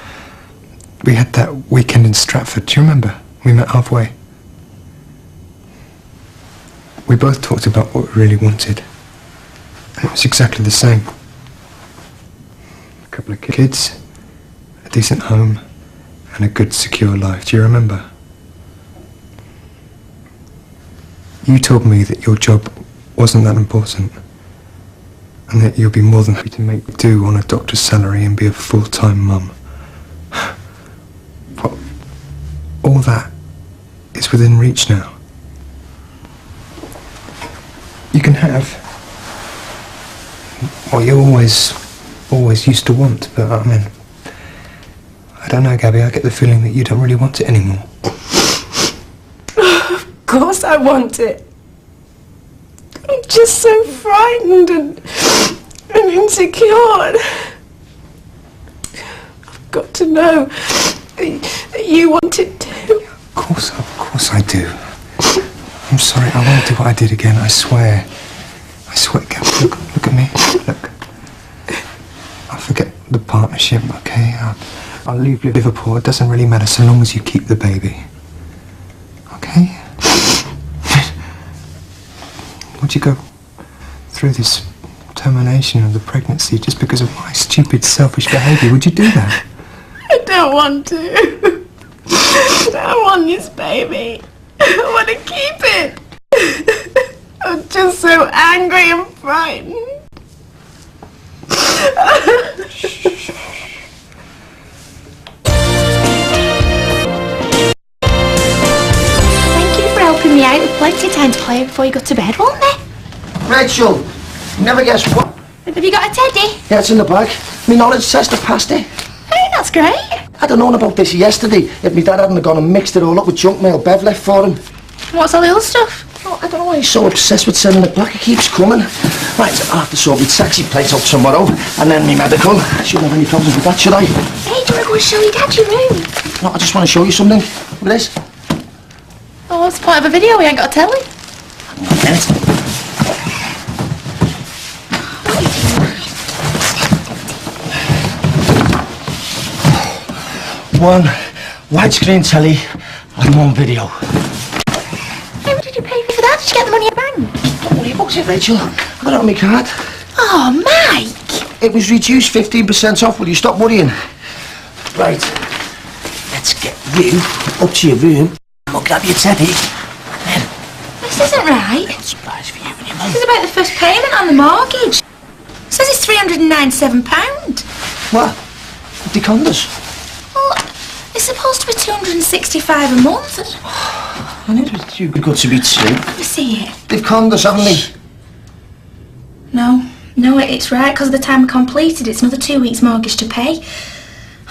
we had that weekend in Stratford. Do you remember? We met halfway. We both talked about what we really wanted. And it was exactly the same. A couple of kids, a decent home, and a good, secure life. Do you remember? You told me that your job wasn't that important, and that you'll be more than happy to make do on a doctor's salary and be a full-time mum. Well, all that is within reach now. You can have what you always used to want, but I mean, I don't know, Gabby, I get the feeling that you don't really want it anymore. Of course I want it. I'm just so frightened and insecure. I've got to know that you want it too. Of course I do. I'm sorry, I won't do what I did again, I swear. I swear, Gabby, look at me, look. I'll forget the partnership, okay? I'll leave Liverpool, it doesn't really matter so long as you keep the baby. Okay? Would you go through this termination of the pregnancy just because of my stupid, selfish behaviour? Would you do that? I don't want to. I don't want this baby. I want to keep it. I'm just so angry and frightened. Thank you for helping me out with plenty of time to play before you go to bed, won't there? Rachel, you never guess what? Have you got a teddy? Yeah, it's in the bag. Me knowledge says to past it. Oh, that's great. I'd have known about this yesterday if my dad hadn't gone and mixed it all up with junk mail Bev left for him. What's all the other stuff? Oh, I don't know why he's so obsessed with sending it back. It keeps coming. Right, I'll have to sort my taxi plates out tomorrow, and then me medical. I shouldn't have any problems with that, should I? Hey, do you want to go and show your dad your room? No, I just want to show you something. Look at this. Oh, what's the point of a video? We ain't got a telly. Hang on a minute. One widescreen telly and one video. Hey, what did you pay for that? Did you get the money in your bank? Don't worry about it, Rachel. I got it on my card. Oh, Mike! It was reduced 15% off. Will you stop worrying? Right. Let's get you up to your room. I'll grab your teddy. Then. This isn't right. Little surprise for you and your mum. This is about the first payment on the mortgage. It says it's £397. What? The condos? Well, it's supposed to be £265 a month. I knew it was too good to be true. Let me see it. They've conned us, haven't they? No, it's right, because of the time completed, it's another 2 weeks mortgage to pay.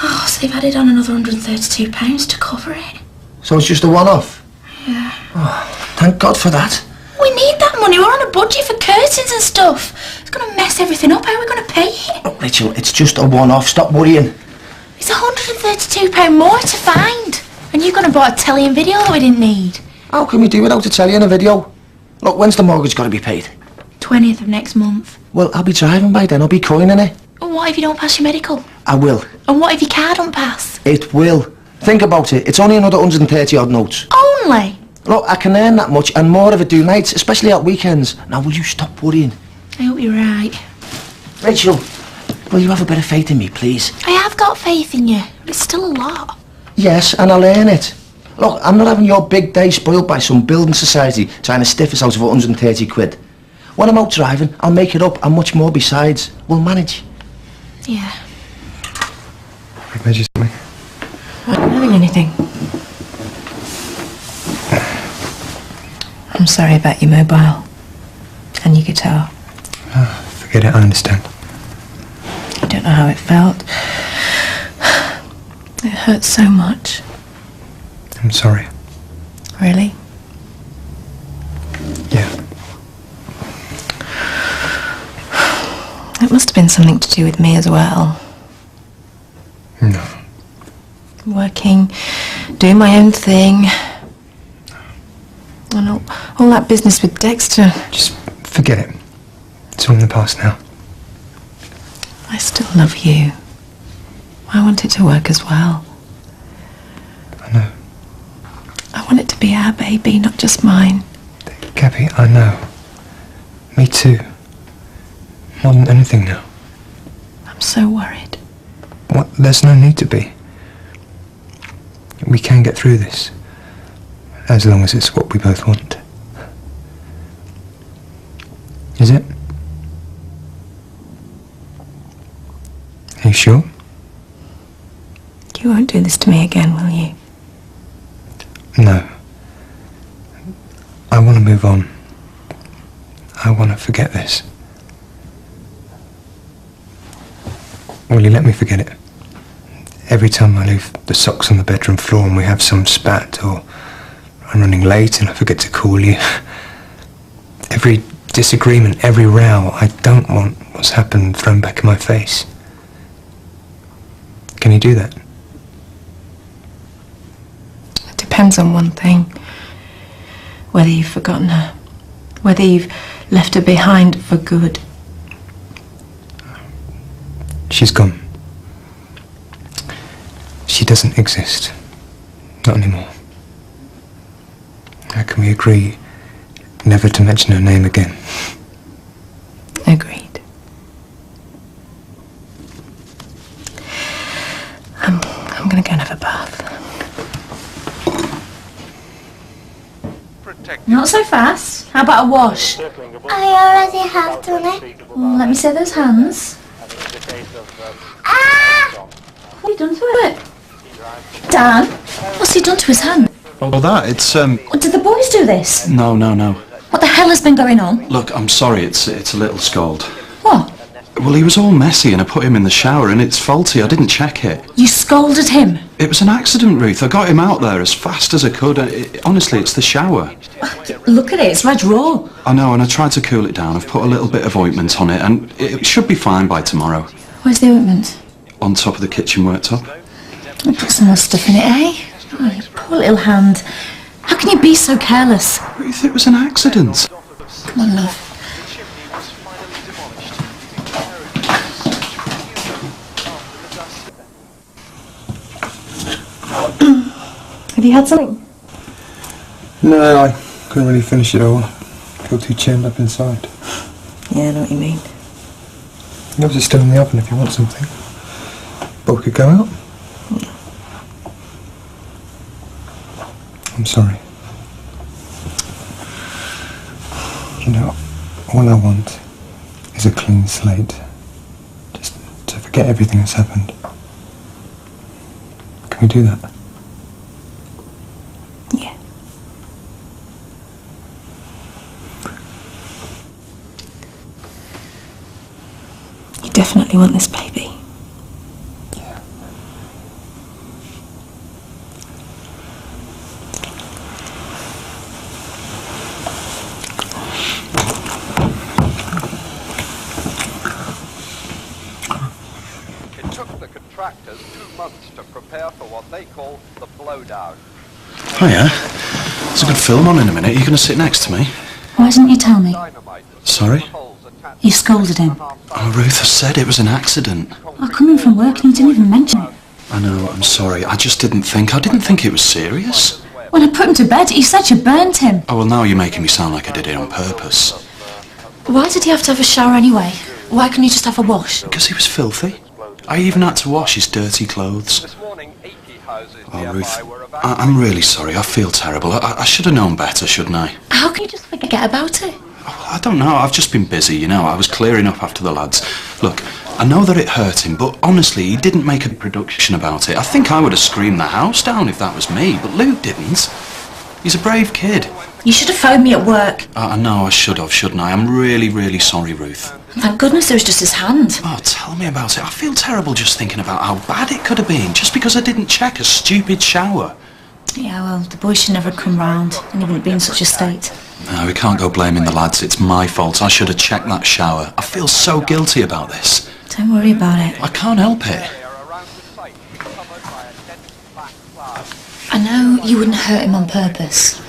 Oh, so they've added on another £132 to cover it. So it's just a one-off? Yeah. Oh, thank God for that. We need that money, we're on a budget for curtains and stuff. It's going to mess everything up, how are we going to pay it? Oh, Rachel, it's just a one-off, stop worrying. It's £132 more to find. And you're going to buy a telly and video that we didn't need. How can we do without a telly and a video? Look, when's the mortgage got to be paid? 20th of next month. Well, I'll be driving by then, I'll be coining it. And what if you don't pass your medical? I will. And what if your car don't pass? It will. Think about it, it's only another 130 odd notes. Only? Look, I can earn that much and more of it do nights, especially at weekends. Now, will you stop worrying? I hope you're right. Rachel, will you have a bit of faith in me, please? I have got faith in you, but it's still a lot. Yes, and I'll earn it. Look, I'm not having your big day spoiled by some building society trying to stiff us out of 130 quid. When I'm out driving, I'll make it up and much more besides. We'll manage. Yeah. I made you something. I'm not having anything. I'm sorry about your mobile and your guitar. Oh, forget it, I understand. I don't know how it felt. It hurt so much. I'm sorry. Really? Yeah. It must have been something to do with me as well. No. working, doing my own thing. And all that business with Dexter. Just forget it. It's all in the past now. I still love you. I want it to work as well. I know. I want it to be our baby, not just mine. Gabby, I know. Me too. More than anything now. I'm so worried. What? There's no need to be. We can get through this. As long as it's what we both want. Is it? Are you sure? You won't do this to me again, will you? No. I want to move on. I want to forget this. Will you let me forget it? Every time I leave the socks on the bedroom floor and we have some spat, or I'm running late and I forget to call you. Every disagreement, every row, I don't want what's happened thrown back in my face. Can you do that? It depends on one thing. Whether you've forgotten her. Whether you've left her behind for good. She's gone. She doesn't exist. Not anymore. How can we agree never to mention her name again? Agreed. I'm gonna go and have a bath. Not so fast. How about a wash? I already have done it. Oh, let me see those hands. What have you done to it? Dan, what's he done to his hand? Oh, it's Did the boys do this? No. What the hell has been going on? Look, I'm sorry, it's a little scald. What? Well, he was all messy and I put him in the shower and it's faulty. I didn't check it. You scolded him? It was an accident, Ruth. I got him out there as fast as I could. Honestly, it's the shower. Look at it, it's red raw. I know, and I tried to cool it down. I've put a little bit of ointment on it and it should be fine by tomorrow. Where's the ointment? On top of the kitchen worktop. I'll put some more stuff in it, eh? Oh, you poor little hand. How can you be so careless? Ruth, it was an accident. Come on, love. Have you had something? No, I couldn't really finish it all. Got too chained up inside. Yeah, I know what you mean. Yours is still in the oven if you want something. But we could go out. I'm sorry. You know, all I want is a clean slate. Just to forget everything that's happened. Can we do that? Yeah. You definitely want this baby. Yeah. It took the contractors 2 months to prepare for what they call the blowdown. Hiya. There's a good film on in a minute. Are you going to sit next to me? Why didn't you tell me? Sorry? You scolded him. Oh, Ruth, I said it was an accident. I come in from work and you didn't even mention it. I know, I'm sorry. I just didn't think it was serious. When I put him to bed, you said you burnt him. Oh, well, now you're making me sound like I did it on purpose. Why did he have to have a shower anyway? Why couldn't he just have a wash? Because he was filthy. I even had to wash his dirty clothes. Oh, Ruth, I'm really sorry. I feel terrible. I should have known better, shouldn't I? How can you just forget about it? I don't know. I've just been busy, you know. I was clearing up after the lads. Look, I know that it hurt him, but honestly, he didn't make a production about it. I think I would have screamed the house down if that was me, but Luke didn't. He's a brave kid. You should have phoned me at work. I know I should have, shouldn't I? I'm really, really sorry, Ruth. Thank goodness it was just his hand. Oh, tell me about it. I feel terrible just thinking about how bad it could have been, just because I didn't check a stupid shower. Yeah, well, the boys should never have come round, and he wouldn't be in such a state. No, we can't go blaming the lads. It's my fault. I should have checked that shower. I feel so guilty about this. Don't worry about it. I can't help it. I know you wouldn't hurt him on purpose.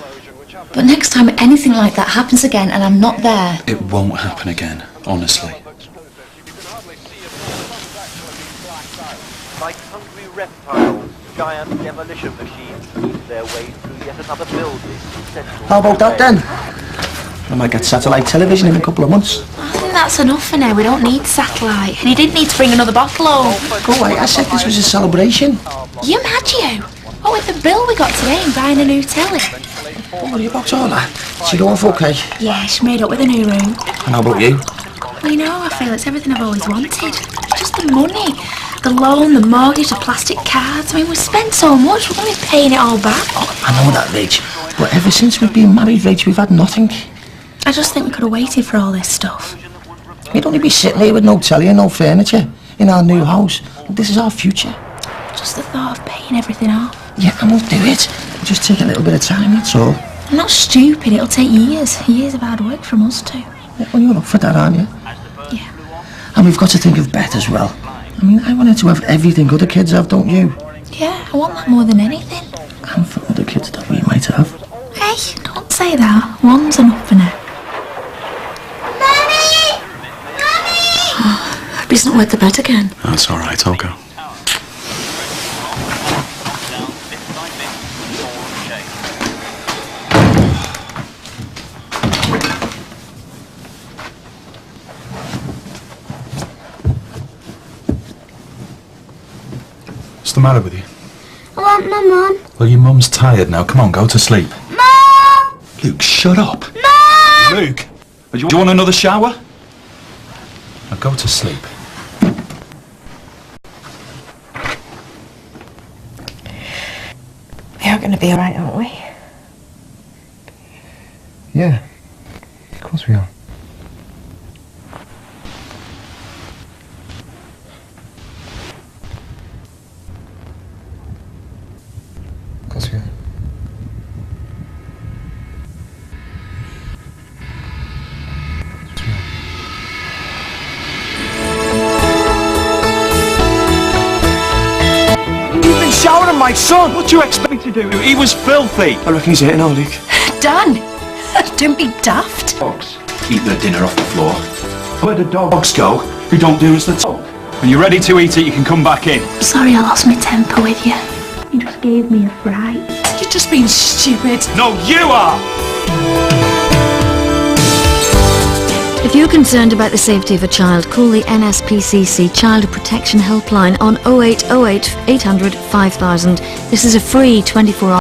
But next time anything like that happens again and I'm not there... It won't happen again, honestly. Like hungry reptiles, giant demolition machines eat their way through yet another building. How about that then? I might get satellite television in a couple of months. I think that's enough for now. We don't need satellite. And you didn't need to bring another bottle home. Go away, I said this was a celebration. You mad, you? What with the bill we got today and buying a new telly? What are you about all that? She going for okay? Yeah, she made up with a new room. And how about you? Well, you know, I feel it's everything I've always wanted. Just the money. The loan, the mortgage, the plastic cards. I mean, we spent so much, we're going to be paying it all back. Oh, I know that, Rach. But ever since we've been married, Rach, we've had nothing. I just think we could have waited for all this stuff. We'd only be sitting here with no telly and no furniture in our new house. This is our future. Just the thought of paying everything off. Yeah, and we'll do it. It'll just take a little bit of time, that's all. I'm not stupid. It'll take years. Years of hard work from us too. Yeah, well, you're up for that, aren't you? Yeah. And we've got to think of Beth as well. I mean, I wanted to have everything other kids have, don't you? Yeah, I want that more than anything. And for other kids that we might have. Hey, don't say that. One's enough for now. Hope he's not wet the bed again. That's all right, I'll go. What's the matter with you? I want my mum. Well, your mum's tired now. Come on, go to sleep. Mum! Luke, shut up. Mum! Luke! Do you want another shower? Now go to sleep. We are going to be alright, aren't we? Yeah, of course we are. Of course we are. Showering my son! What do you expect me to do? He was filthy! I reckon he's eating all, Luke. Dan! Don't be daft. Dogs eat their dinner off the floor. Where do dogs go who don't do as they're told? When you're ready to eat it, you can come back in. Sorry I lost my temper with you. You just gave me a fright. You're just being stupid. No, you are! If you're concerned about the safety of a child, call the NSPCC Child Protection Helpline on 0808 800 5000. This is a free 24-hour